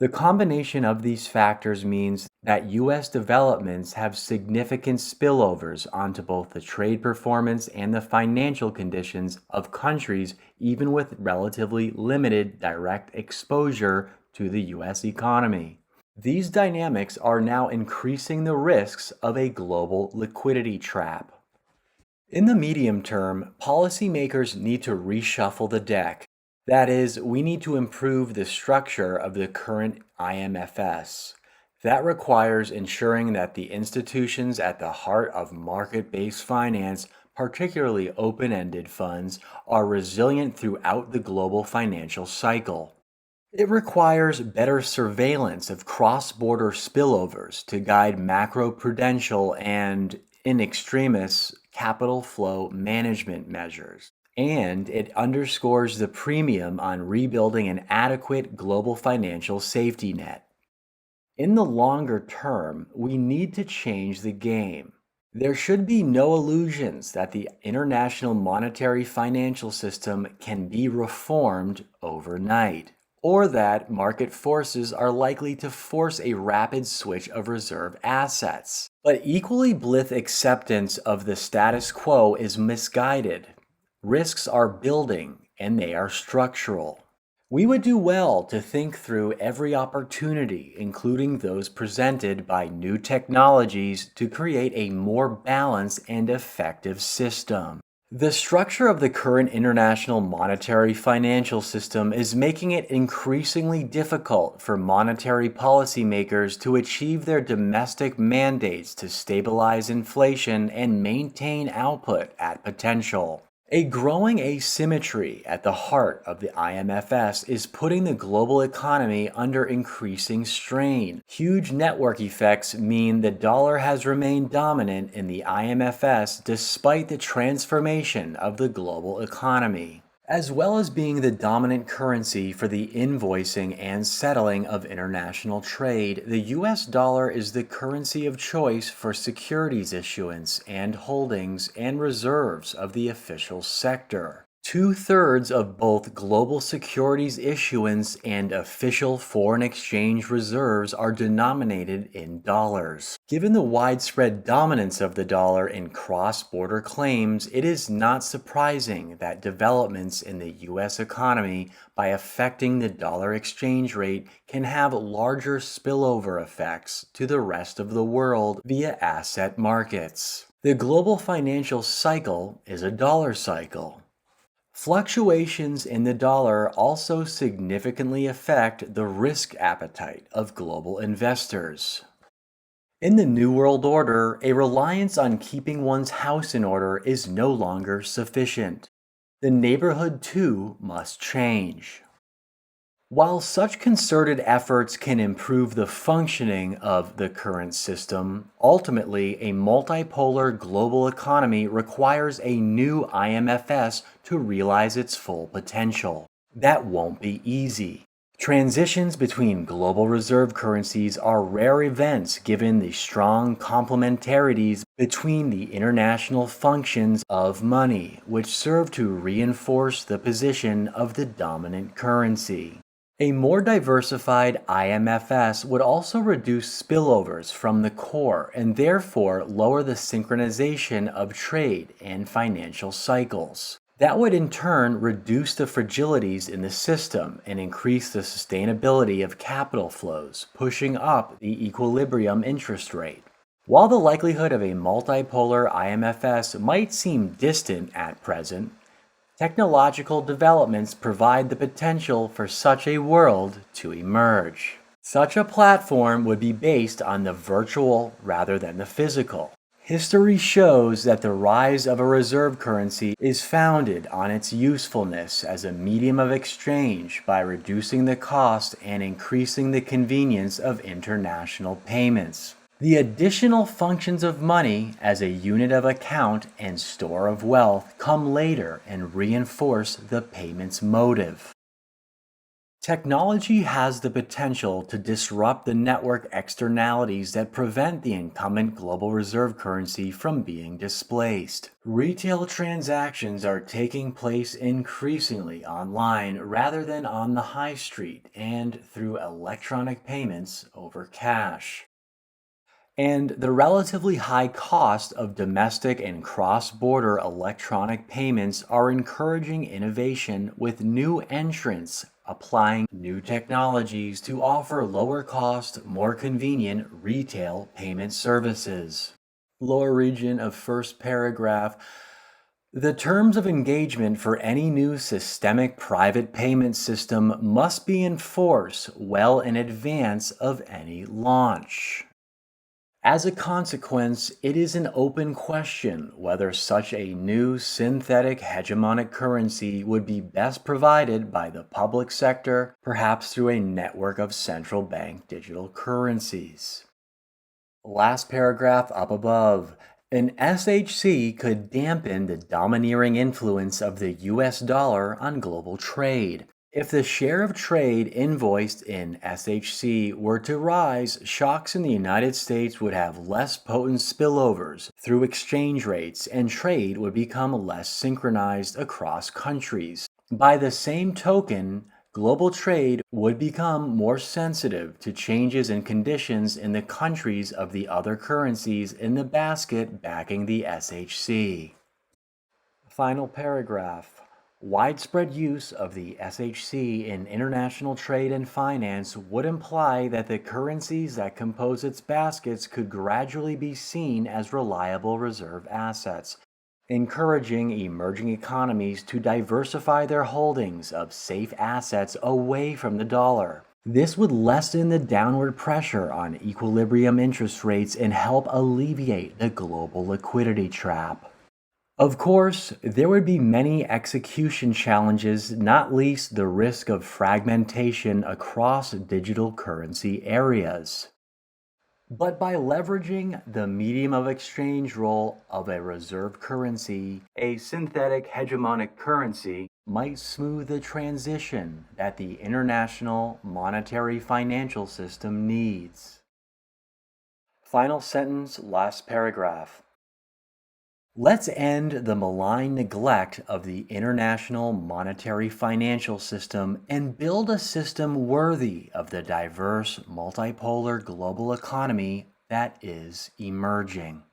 The combination of these factors means that US developments have significant spillovers onto both the trade performance and the financial conditions of countries even with relatively limited direct exposure to the US economy. These dynamics are now increasing the risks of a global liquidity trap. In the medium term, policymakers need to reshuffle the deck. That is, we need to improve the structure of the current IMFS. That requires ensuring that the institutions at the heart of market-based finance, particularly open-ended funds, are resilient throughout the global financial cycle. It requires better surveillance of cross-border spillovers to guide macroprudential and, in extremis, capital flow management measures. And it underscores the premium on rebuilding an adequate global financial safety net. In the longer term, we need to change the game. There should be no illusions that the international monetary financial system can be reformed overnight, or that market forces are likely to force a rapid switch of reserve assets. But equally blithe acceptance of the status quo is misguided. Risks are building, and they are structural. We would do well to think through every opportunity, including those presented by new technologies, to create a more balanced and effective system. The structure of the current international monetary financial system is making it increasingly difficult for monetary policymakers to achieve their domestic mandates to stabilize inflation and maintain output at potential. A growing asymmetry at the heart of the IMFS is putting the global economy under increasing strain. Huge network effects mean the dollar has remained dominant in the IMFS despite the transformation of the global economy. As well as being the dominant currency for the invoicing and settling of international trade, the US dollar is the currency of choice for securities issuance and holdings and reserves of the official sector. 2/3 of both global securities issuance and official foreign exchange reserves are denominated in dollars. Given the widespread dominance of the dollar in cross-border claims, it is not surprising that developments in the U.S. economy by affecting the dollar exchange rate can have larger spillover effects to the rest of the world via asset markets. The global financial cycle is a dollar cycle. Fluctuations in the dollar also significantly affect the risk appetite of global investors. In the New World Order, a reliance on keeping one's house in order is no longer sufficient. The neighborhood too must change. While such concerted efforts can improve the functioning of the current system, ultimately a multipolar global economy requires a new IMFS to realize its full potential. That won't be easy. Transitions between global reserve currencies are rare events given the strong complementarities between the international functions of money, which serve to reinforce the position of the dominant currency. A more diversified IMFS would also reduce spillovers from the core and therefore lower the synchronization of trade and financial cycles. That would in turn reduce the fragilities in the system and increase the sustainability of capital flows, pushing up the equilibrium interest rate. While the likelihood of a multipolar IMFS might seem distant at present, technological developments provide the potential for such a world to emerge. Such a platform would be based on the virtual rather than the physical. History shows that the rise of a reserve currency is founded on its usefulness as a medium of exchange by reducing the cost and increasing the convenience of international payments. The additional functions of money as a unit of account and store of wealth come later and reinforce the payment's motive. Technology has the potential to disrupt the network externalities that prevent the incumbent global reserve currency from being displaced. Retail transactions are taking place increasingly online rather than on the high street and through electronic payments over cash. And the relatively high cost of domestic and cross-border electronic payments are encouraging innovation with new entrants applying new technologies to offer lower cost, more convenient retail payment services. Lower region of first paragraph. The terms of engagement for any new systemic private payment system must be in force well in advance of any launch. As a consequence, it is an open question whether such a new synthetic hegemonic currency would be best provided by the public sector, perhaps through a network of central bank digital currencies. Last paragraph up above. An SHC could dampen the domineering influence of the US dollar on global trade. If the share of trade invoiced in SHC were to rise, shocks in the United States would have less potent spillovers through exchange rates, and trade would become less synchronized across countries. By the same token, global trade would become more sensitive to changes in conditions in the countries of the other currencies in the basket backing the SHC. Final paragraph. Widespread use of the SHC in international trade and finance would imply that the currencies that compose its baskets could gradually be seen as reliable reserve assets, encouraging emerging economies to diversify their holdings of safe assets away from the dollar. This would lessen the downward pressure on equilibrium interest rates and help alleviate the global liquidity trap. Of course, there would be many execution challenges, not least the risk of fragmentation across digital currency areas. But by leveraging the medium of exchange role of a reserve currency, a synthetic hegemonic currency might smooth the transition that the international monetary financial system needs. Final sentence, last paragraph. Let's end the malign neglect of the international monetary financial system and build a system worthy of the diverse multipolar global economy that is emerging.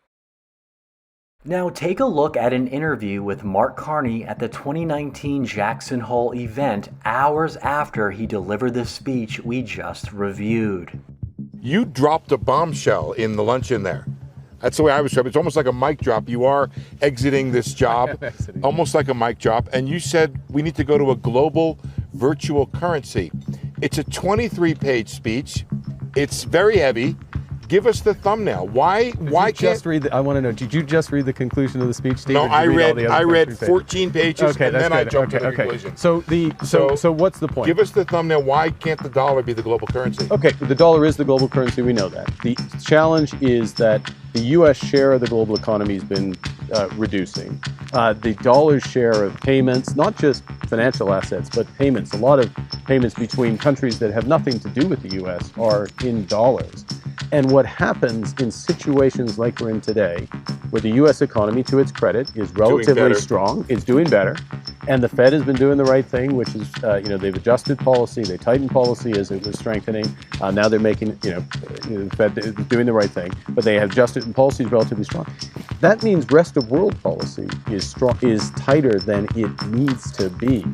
Now take a look at an interview with Mark Carney at the 2019 Jackson Hole event hours after he delivered the speech we just reviewed. You dropped a bombshell in the luncheon there. That's the way I was described. It's almost like a mic drop. You are exiting this job, almost like a mic drop. And you said we need to go to a global virtual currency. It's a 23-page speech. It's very heavy. Give us the thumbnail. Why can't... I want to know, did you just read the conclusion of the speech, Steve? No, I read 14 pages, and then I jumped to the conclusion. So what's the point? Give us the thumbnail. Why can't the dollar be the global currency? Okay, the dollar is the global currency. We know that. The challenge is that the U.S. share of the global economy has been reducing. The dollar's share of payments, not just financial assets, but payments, a lot of payments between countries that have nothing to do with the U.S. are in dollars. And what happens in situations like we're in today, where the U.S. economy, to its credit, is relatively strong, is doing better, and the Fed has been doing the right thing, which is, they've adjusted policy, they tightened policy as it was strengthening. Now they're making, the Fed is doing the right thing, but they have adjusted and policy is relatively strong. That means rest of world policy is tighter than it needs to be,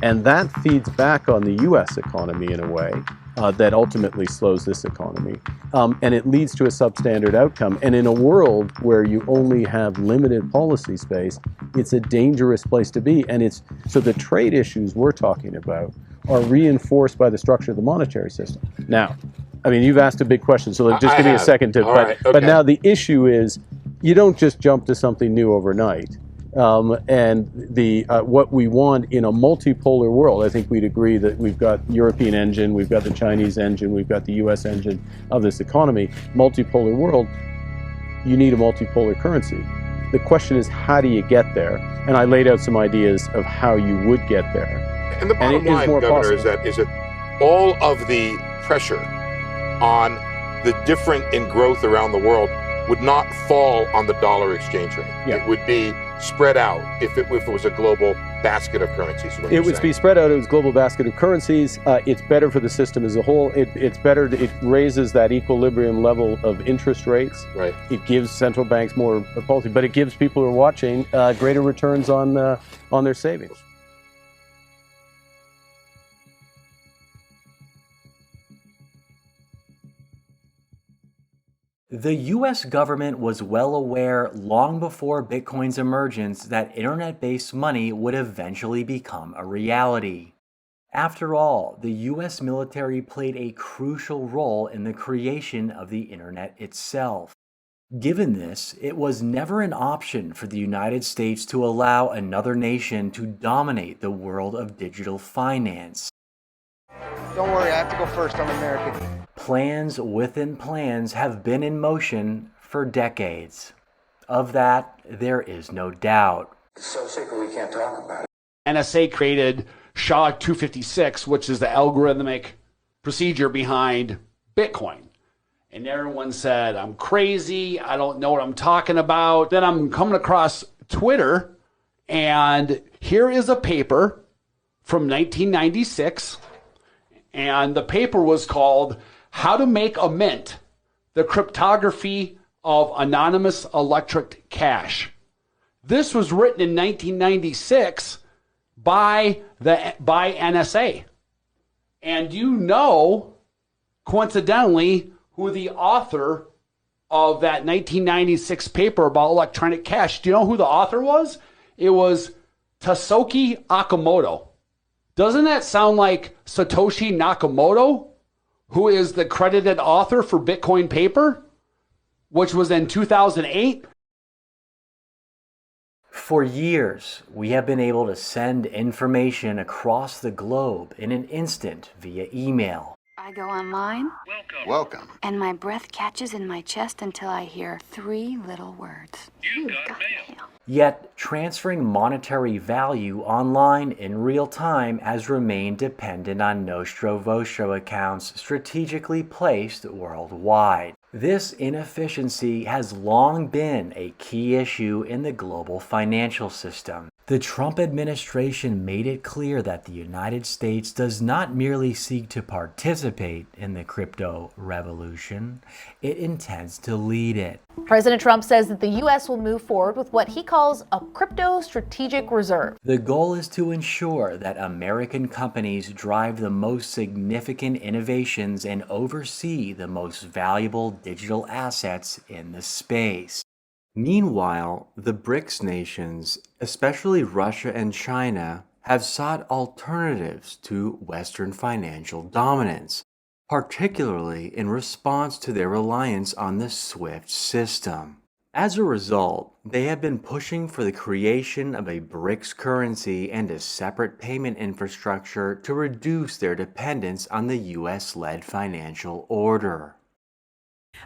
and that feeds back on the U.S. economy in a way. That ultimately slows this economy. And it leads to a substandard outcome. And in a world where you only have limited policy space, it's a dangerous place to be. And so the trade issues we're talking about are reinforced by the structure of the monetary system. Now, I mean, you've asked a big question, so just give me a second to, but now the issue is, you don't just jump to something new overnight. And what we want in a multipolar world, I think we'd agree that we've got European engine, we've got the Chinese engine, we've got the US engine of this economy. Multipolar world, you need a multipolar currency. The question is, how do you get there? And I laid out some ideas of how you would get there. And the bottom line, Governor, is that all of the pressure on the difference in growth around the world would not fall on the dollar exchange rate. Yeah. It would be spread out if it was a global basket of currencies. It would be spread out as a global basket of currencies. It's better for the system as a whole. It's better. It raises that equilibrium level of interest rates. Right. It gives central banks more policy, but it gives people who are watching greater returns on their savings. The US government was well aware long before Bitcoin's emergence that internet-based money would eventually become a reality. After all, the US military played a crucial role in the creation of the internet itself. Given this, it was never an option for the United States to allow another nation to dominate the world of digital finance. Don't worry, I have to go first. I'm American. Plans within plans have been in motion for decades. Of that, there is no doubt. It's so secret we can't talk about it. NSA created SHA-256, which is the algorithmic procedure behind Bitcoin. And everyone said, I'm crazy, I don't know what I'm talking about. Then I'm coming across Twitter, and here is a paper from 1996, and the paper was called How to Make a Mint, the Cryptography of Anonymous Electric Cash. This was written in 1996 by NSA. And you know, coincidentally, who the author of that 1996 paper about electronic cash. Do you know who the author was? It was Tasoki Nakamoto. Doesn't that sound like Satoshi Nakamoto, who is the credited author for Bitcoin paper, which was in 2008? For years, we have been able to send information across the globe in an instant via email. I go online. Welcome. And my breath catches in my chest until I hear 3 little words. You got mail. Yet, transferring monetary value online in real time has remained dependent on Nostro-Vostro accounts strategically placed worldwide. This inefficiency has long been a key issue in the global financial system. The Trump administration made it clear that the United States does not merely seek to participate in the crypto revolution, it intends to lead it. President Trump says that the U.S. will move forward with what he calls a crypto strategic reserve. The goal is to ensure that American companies drive the most significant innovations and oversee the most valuable digital assets in the space. Meanwhile, the BRICS nations, especially Russia and China, have sought alternatives to Western financial dominance, particularly in response to their reliance on the SWIFT system. As a result, they have been pushing for the creation of a BRICS currency and a separate payment infrastructure to reduce their dependence on the US-led financial order.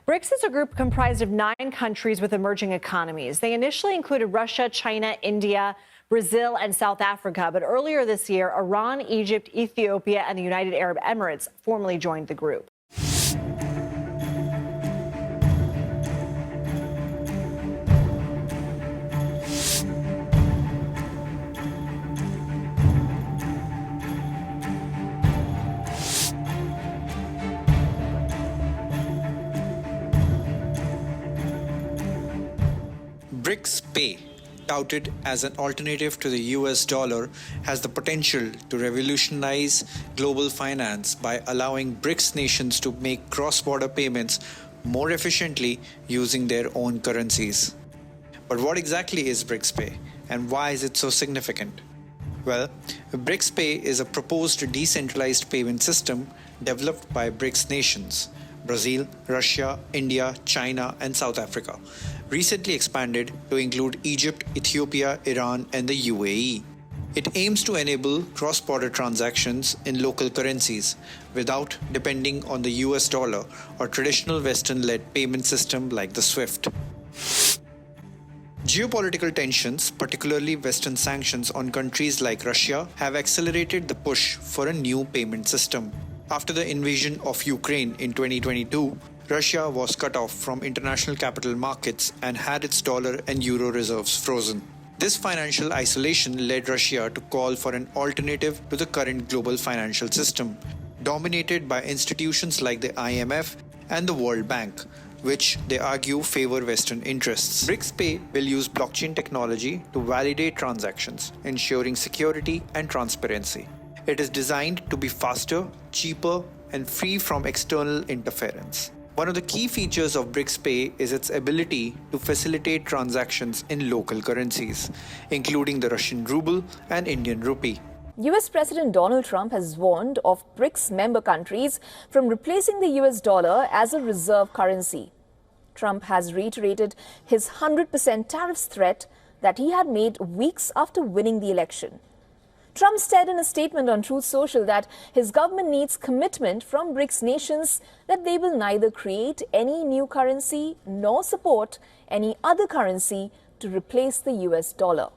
BRICS is a group comprised of 9 countries with emerging economies. They initially included Russia, China, India, Brazil, and South Africa. But earlier this year, Iran, Egypt, Ethiopia, and the United Arab Emirates formally joined the group. BRICS Pay, touted as an alternative to the US dollar, has the potential to revolutionize global finance by allowing BRICS nations to make cross-border payments more efficiently using their own currencies. But what exactly is BRICS Pay, and why is it so significant? Well, BRICS Pay is a proposed decentralized payment system developed by BRICS nations, Brazil, Russia, India, China, and South Africa, recently expanded to include Egypt, Ethiopia, Iran, and the UAE. It aims to enable cross-border transactions in local currencies without depending on the US dollar or traditional Western-led payment system like the SWIFT. Geopolitical tensions, particularly Western sanctions on countries like Russia, have accelerated the push for a new payment system. After the invasion of Ukraine in 2022, Russia was cut off from international capital markets and had its dollar and euro reserves frozen. This financial isolation led Russia to call for an alternative to the current global financial system, dominated by institutions like the IMF and the World Bank, which they argue favor Western interests. BRICS Pay will use blockchain technology to validate transactions, ensuring security and transparency. It is designed to be faster, cheaper, and free from external interference. One of the key features of BRICS Pay is its ability to facilitate transactions in local currencies, including the Russian ruble and Indian rupee. US President Donald Trump has warned of BRICS member countries from replacing the US dollar as a reserve currency. Trump has reiterated his 100% tariffs threat that he had made weeks after winning the election. Trump said in a statement on Truth Social that his government needs commitment from BRICS nations that they will neither create any new currency nor support any other currency to replace the US dollar.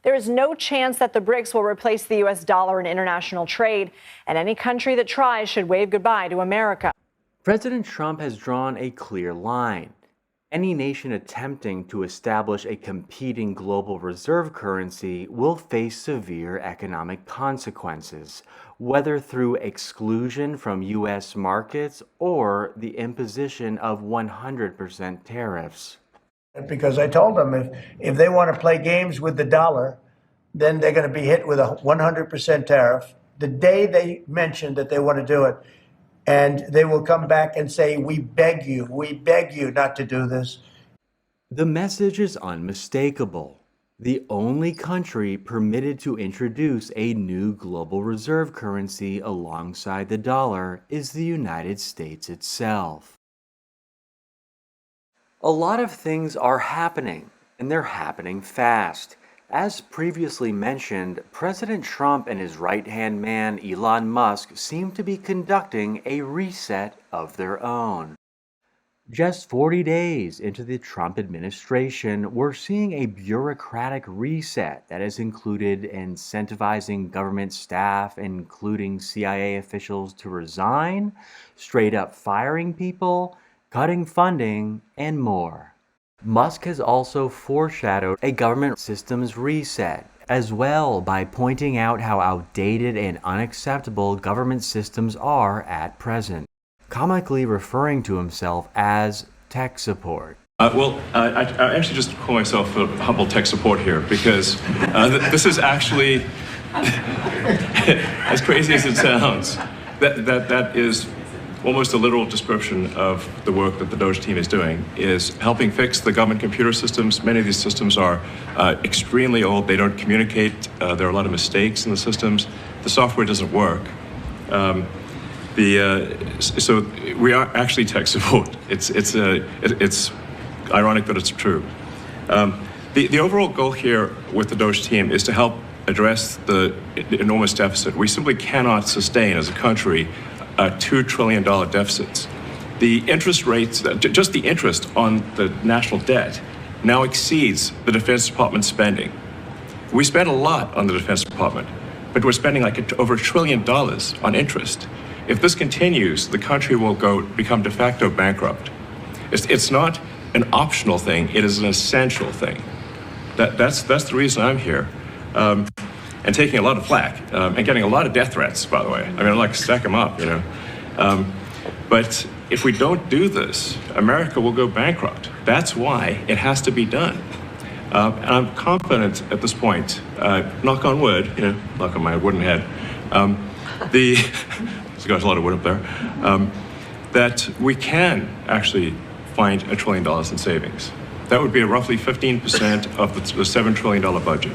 There is no chance that the BRICS will replace the U.S. dollar in international trade, and any country that tries should wave goodbye to America. President Trump has drawn a clear line. Any nation attempting to establish a competing global reserve currency will face severe economic consequences, whether through exclusion from U.S. markets or the imposition of 100% tariffs. Because I told them if they want to play games with the dollar, then they're going to be hit with a 100% tariff the day they mention that they want to do it. And they will come back and say, we beg you not to do this. The message is unmistakable. The only country permitted to introduce a new global reserve currency alongside the dollar is the United States itself. A lot of things are happening, and they're happening fast. As previously mentioned, President Trump and his right-hand man Elon Musk seem to be conducting a reset of their own. Just 40 days into the Trump administration, we're seeing a bureaucratic reset that has included incentivizing government staff, including CIA officials, to resign, straight up firing people, cutting funding, and more. Musk has also foreshadowed a government systems reset as well by pointing out how outdated and unacceptable government systems are at present, comically referring to himself as tech support. I actually just call myself a humble tech support here because this is actually, as crazy as it sounds, that is almost a literal description of the work that the Doge team is doing, is helping fix the government computer systems. Many of these systems are extremely old. They don't communicate. There are a lot of mistakes in the systems. The software doesn't work. So we are actually tech support. It's ironic that it's true. The overall goal here with the Doge team is to help address the enormous deficit. We simply cannot sustain as a country $2 trillion deficits. The interest rates, just the interest on the national debt, now exceeds the Defense Department spending. We spend a lot on the Defense Department, but we're spending over $1 trillion on interest. If this continues, the country will become de facto bankrupt. It's not an optional thing, it is an essential thing. That's the reason I'm here. And taking a lot of flack, and getting a lot of death threats, by the way. I mean, I'd like to stack them up, you know. But if we don't do this, America will go bankrupt. That's why it has to be done. And I'm confident at this point, knock on wood, you know, knock on my wooden head, there's got a lot of wood up there, that we can actually find $1 trillion in savings. That would be roughly 15% of the $7 trillion budget.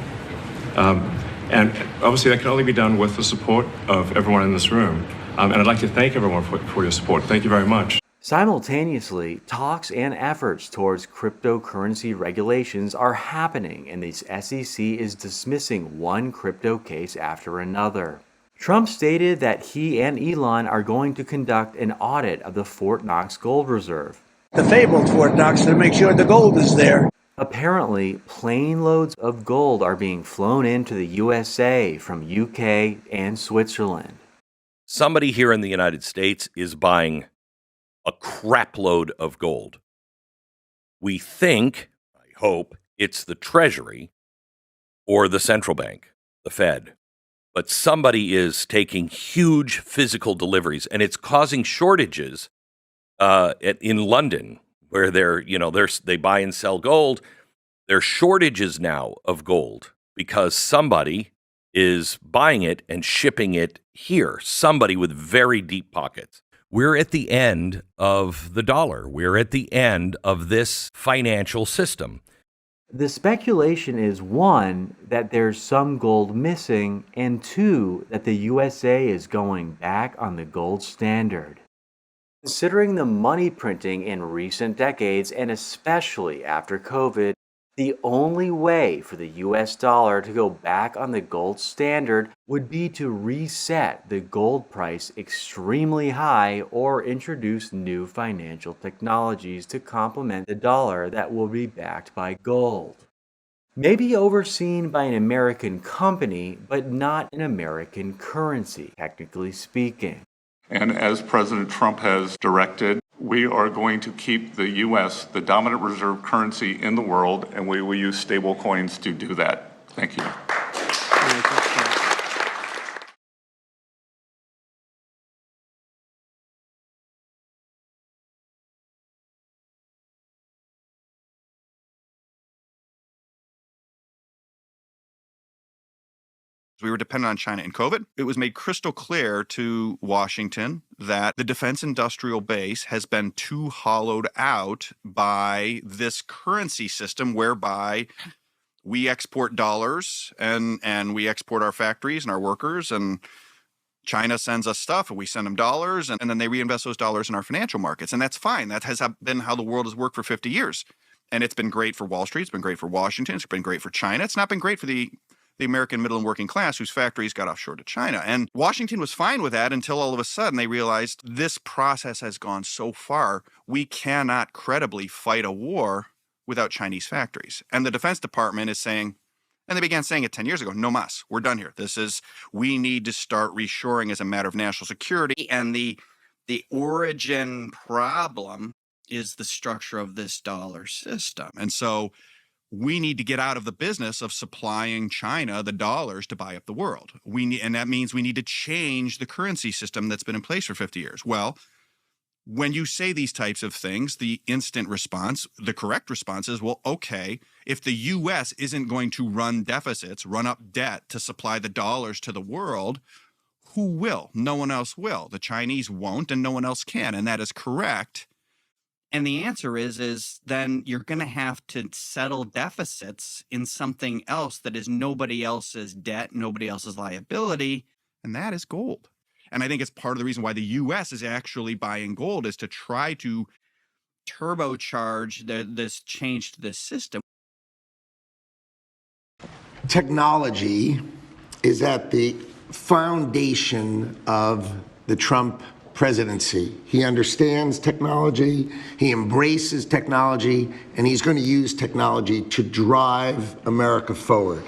And obviously that can only be done with the support of everyone in this room. And I'd like to thank everyone for your support. Thank you very much. Simultaneously, talks and efforts towards cryptocurrency regulations are happening, and the SEC is dismissing one crypto case after another. Trump stated that he and Elon are going to conduct an audit of the Fort Knox gold reserve. The fabled Fort Knox to make sure the gold is there. Apparently, plane loads of gold are being flown into the USA from UK and Switzerland. Somebody here in the United States is buying a crap load of gold. We think, I hope, it's the Treasury or the central bank, the Fed. But somebody is taking huge physical deliveries, and it's causing shortages in London, where they buy and sell gold. There's shortages now of gold because somebody is buying it and shipping it here. Somebody with very deep pockets. We're at the end of the dollar. We're at the end of this financial system. The speculation is 1, that there's some gold missing, and 2, that the USA is going back on the gold standard. Considering the money printing in recent decades, and especially after COVID, the only way for the US dollar to go back on the gold standard would be to reset the gold price extremely high or introduce new financial technologies to complement the dollar that will be backed by gold. Maybe overseen by an American company, but not an American currency, technically speaking. And as President Trump has directed, we are going to keep the U.S. the dominant reserve currency in the world, and we will use stable coins to do that. Thank you. We were dependent on China in COVID. It was made crystal clear to Washington that the defense industrial base has been too hollowed out by this currency system whereby we export dollars and we export our factories and our workers, and China sends us stuff and we send them dollars, and then they reinvest those dollars in our financial markets. And that's fine. That has been how the world has worked for 50 years. And it's been great for Wall Street. It's been great for Washington. It's been great for China. It's not been great for the American middle and working class whose factories got offshore to China. And Washington was fine with that until all of a sudden they realized this process has gone so far, we cannot credibly fight a war without Chinese factories. And the Defense Department is saying, and they began saying it 10 years ago, no mas, we're done here. We need to start reshoring as a matter of national security. And the origin problem is the structure of this dollar system. And so we need to get out of the business of supplying China the dollars to buy up the world. And that means we need to change the currency system that's been in place for 50 years. Well, when you say these types of things, the instant response, the correct response is, well, okay, if the U.S. isn't going to run deficits, run up debt to supply the dollars to the world, who will? No one else will. The Chinese won't, and no one else can. And that is correct. And the answer is then you're going to have to settle deficits in something else that is nobody else's debt, nobody else's liability, and that is gold. And I think it's part of the reason why the U.S. is actually buying gold is to try to turbocharge this change to this system. Technology is at the foundation of the Trump presidency. He understands technology, he embraces technology, and he's going to use technology to drive America forward.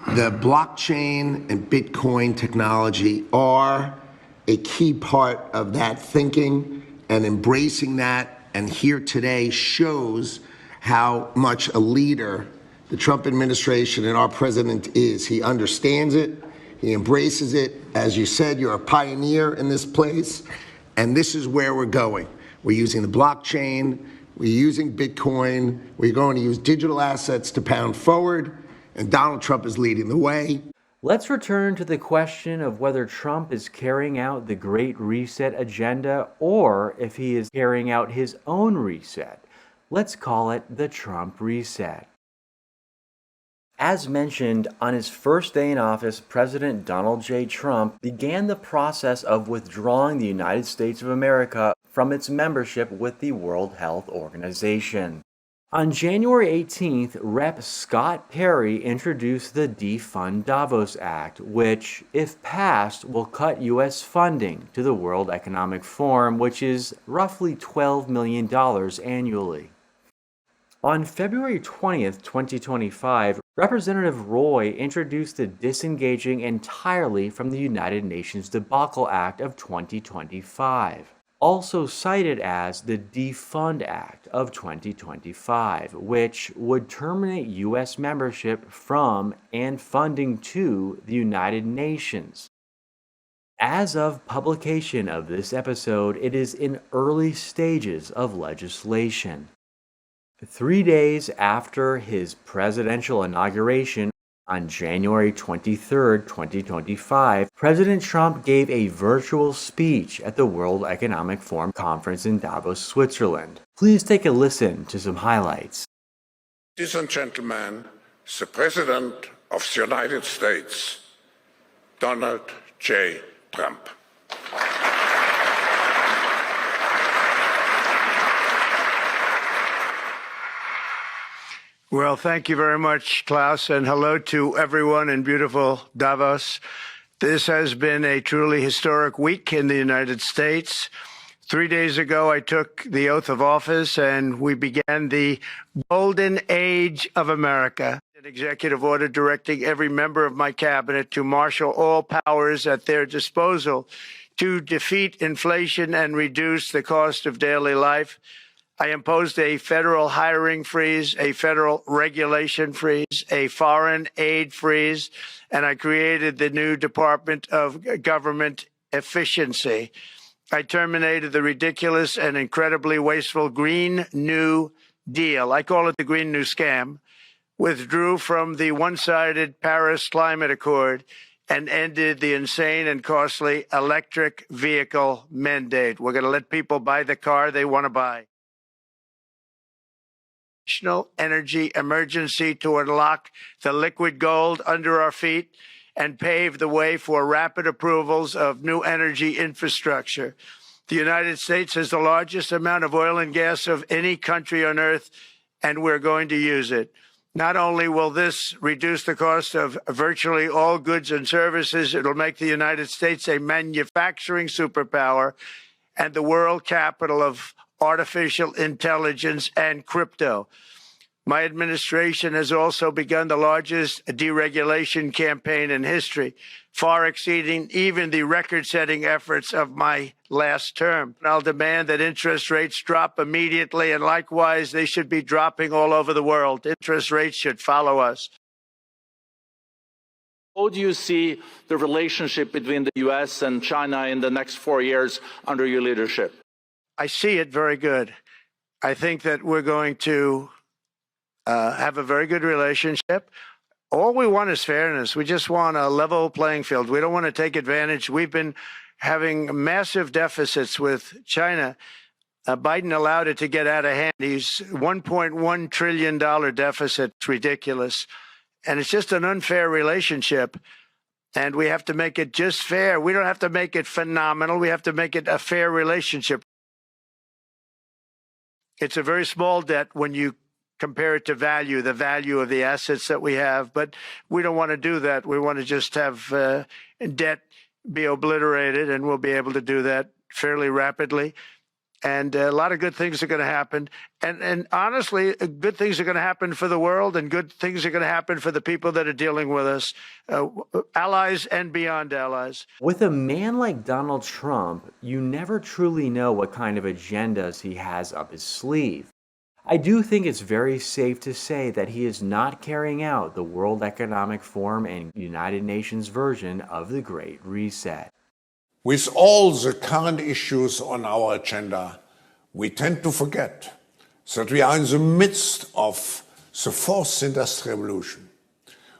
The blockchain and Bitcoin technology are a key part of that thinking, and embracing that, and here today shows how much a leader the Trump administration and our president is. He understands it. He embraces it. As you said, you're a pioneer in this place, and this is where we're going. We're using the blockchain, we're using Bitcoin, we're going to use digital assets to pound forward, and Donald Trump is leading the way. Let's return to the question of whether Trump is carrying out the Great Reset agenda or if he is carrying out his own reset. Let's call it the Trump Reset. As mentioned, on his first day in office, President Donald J. Trump began the process of withdrawing the United States of America from its membership with the World Health Organization. On January 18th, Rep. Scott Perry introduced the Defund Davos Act, which, if passed, will cut U.S. funding to the World Economic Forum, which is roughly $12 million annually. On February 20th, 2025, Representative Roy introduced the Disengaging Entirely from the United Nations Debacle Act of 2025, also cited as the Defund Act of 2025, which would terminate U.S. membership from and funding to the United Nations. As of publication of this episode, it is in early stages of legislation. 3 days after his presidential inauguration, on January 23, 2025, President Trump gave a virtual speech at the World Economic Forum conference in Davos, Switzerland. Please take a listen to some highlights. Ladies and gentlemen, the President of the United States, Donald J. Trump. Well, thank you very much, Klaus, and hello to everyone in beautiful Davos. This has been a truly historic week in the United States. 3 days ago, I took the oath of office, and we began the golden age of America. An executive order directing every member of my cabinet to marshal all powers at their disposal to defeat inflation and reduce the cost of daily life. I imposed a federal hiring freeze, a federal regulation freeze, a foreign aid freeze, and I created the new Department of Government Efficiency. I terminated the ridiculous and incredibly wasteful Green New Deal. I call it the Green New Scam. Withdrew from the one-sided Paris Climate Accord and ended the insane and costly electric vehicle mandate. We're going to let people buy the car they want to buy. National energy emergency to unlock the liquid gold under our feet and pave the way for rapid approvals of new energy infrastructure. The United States has the largest amount of oil and gas of any country on earth, and we're going to use it. Not only will this reduce the cost of virtually all goods and services, it'll make the United States a manufacturing superpower and the world capital of artificial intelligence and crypto. My administration has also begun the largest deregulation campaign in history, far exceeding even the record-setting efforts of my last term. I'll demand that interest rates drop immediately, and likewise, they should be dropping all over the world. Interest rates should follow us. How do you see the relationship between the U.S. and China in the next 4 years under your leadership? I see it very good. I think that we're going to have a very good relationship. All we want is fairness. We just want a level playing field. We don't want to take advantage. We've been having massive deficits with China. Biden allowed it to get out of hand. He's $1.1 trillion deficit. It's ridiculous. And it's just an unfair relationship. And we have to make it just fair. We don't have to make it phenomenal. We have to make it a fair relationship. It's a very small debt when you compare it to value, the value of the assets that we have. But we don't want to do that. We want to just have debt be obliterated, and we'll be able to do that fairly rapidly. And a lot of good things are going to happen. And honestly, good things are going to happen for the world, and good things are going to happen for the people that are dealing with us, allies and beyond allies. With a man like Donald Trump, you never truly know what kind of agendas he has up his sleeve. I do think it's very safe to say that he is not carrying out the World Economic Forum and United Nations version of the Great Reset. With all the current issues on our agenda, we tend to forget that we are in the midst of the fourth industrial revolution,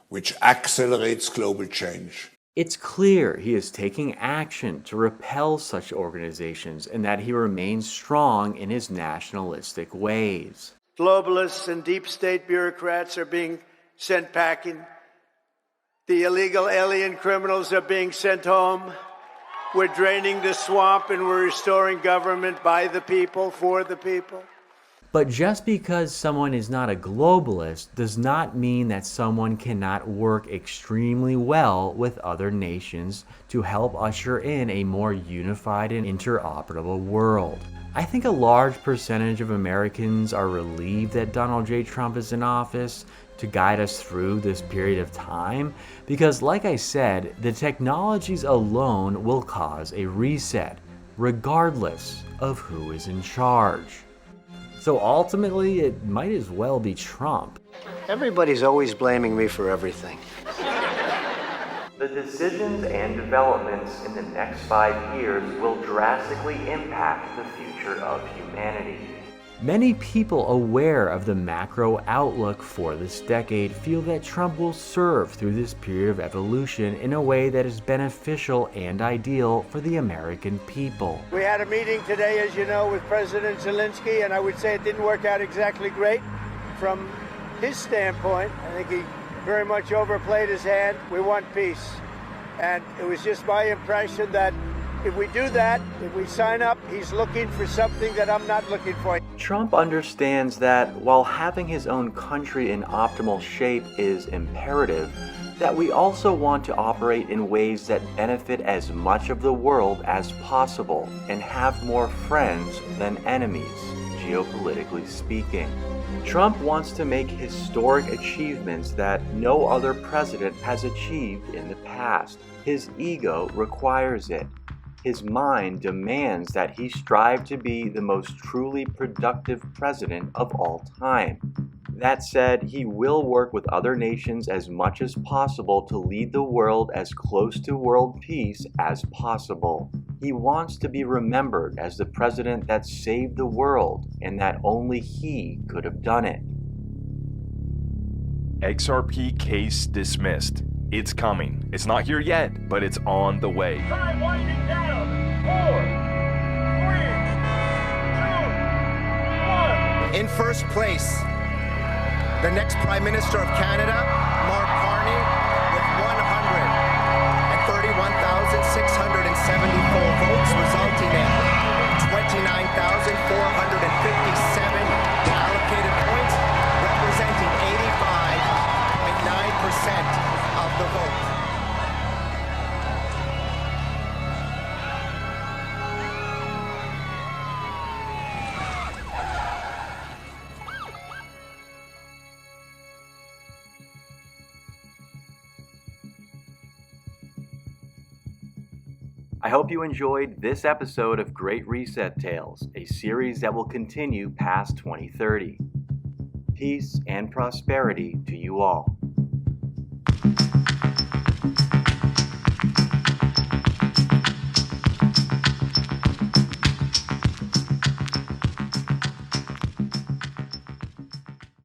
which accelerates global change. It's clear he is taking action to repel such organizations and that he remains strong in his nationalistic ways. Globalists and deep state bureaucrats are being sent packing. The illegal alien criminals are being sent home. We're draining the swamp and we're restoring government by the people, for the people. But just because someone is not a globalist does not mean that someone cannot work extremely well with other nations to help usher in a more unified and interoperable world. I think a large percentage of Americans are relieved that Donald J. Trump is in office to guide us through this period of time because, like I said, the technologies alone will cause a reset, regardless of who is in charge. So ultimately, it might as well be Trump. Everybody's always blaming me for everything. The decisions and developments in the next 5 years will drastically impact the future of humanity. Many people aware of the macro outlook for this decade feel that Trump will serve through this period of evolution in a way that is beneficial and ideal for the American people. We had a meeting today, as you know, with President Zelensky, and I would say it didn't work out exactly great from his standpoint, I think he very much overplayed his hand. We want peace. And it was just my impression that if we do that, if we sign up, he's looking for something that I'm not looking for. Trump understands that while having his own country in optimal shape is imperative, that we also want to operate in ways that benefit as much of the world as possible and have more friends than enemies, geopolitically speaking. Trump wants to make historic achievements that no other president has achieved in the past. His ego requires it. His mind demands that he strive to be the most truly productive president of all time. That said, he will work with other nations as much as possible to lead the world as close to world peace as possible. He wants to be remembered as the president that saved the world and that only he could have done it. XRP case dismissed. It's coming. It's not here yet, but it's on the way. Time winding down. 4, 3, 2, 1. In first place, the next Prime Minister of Canada, Mark Carney, with 131,674 votes, resulting in 29,457 allocated points, representing 85.9% of the vote. I hope you enjoyed this episode of Great Reset Tales, a series that will continue past 2030. Peace and prosperity to you all.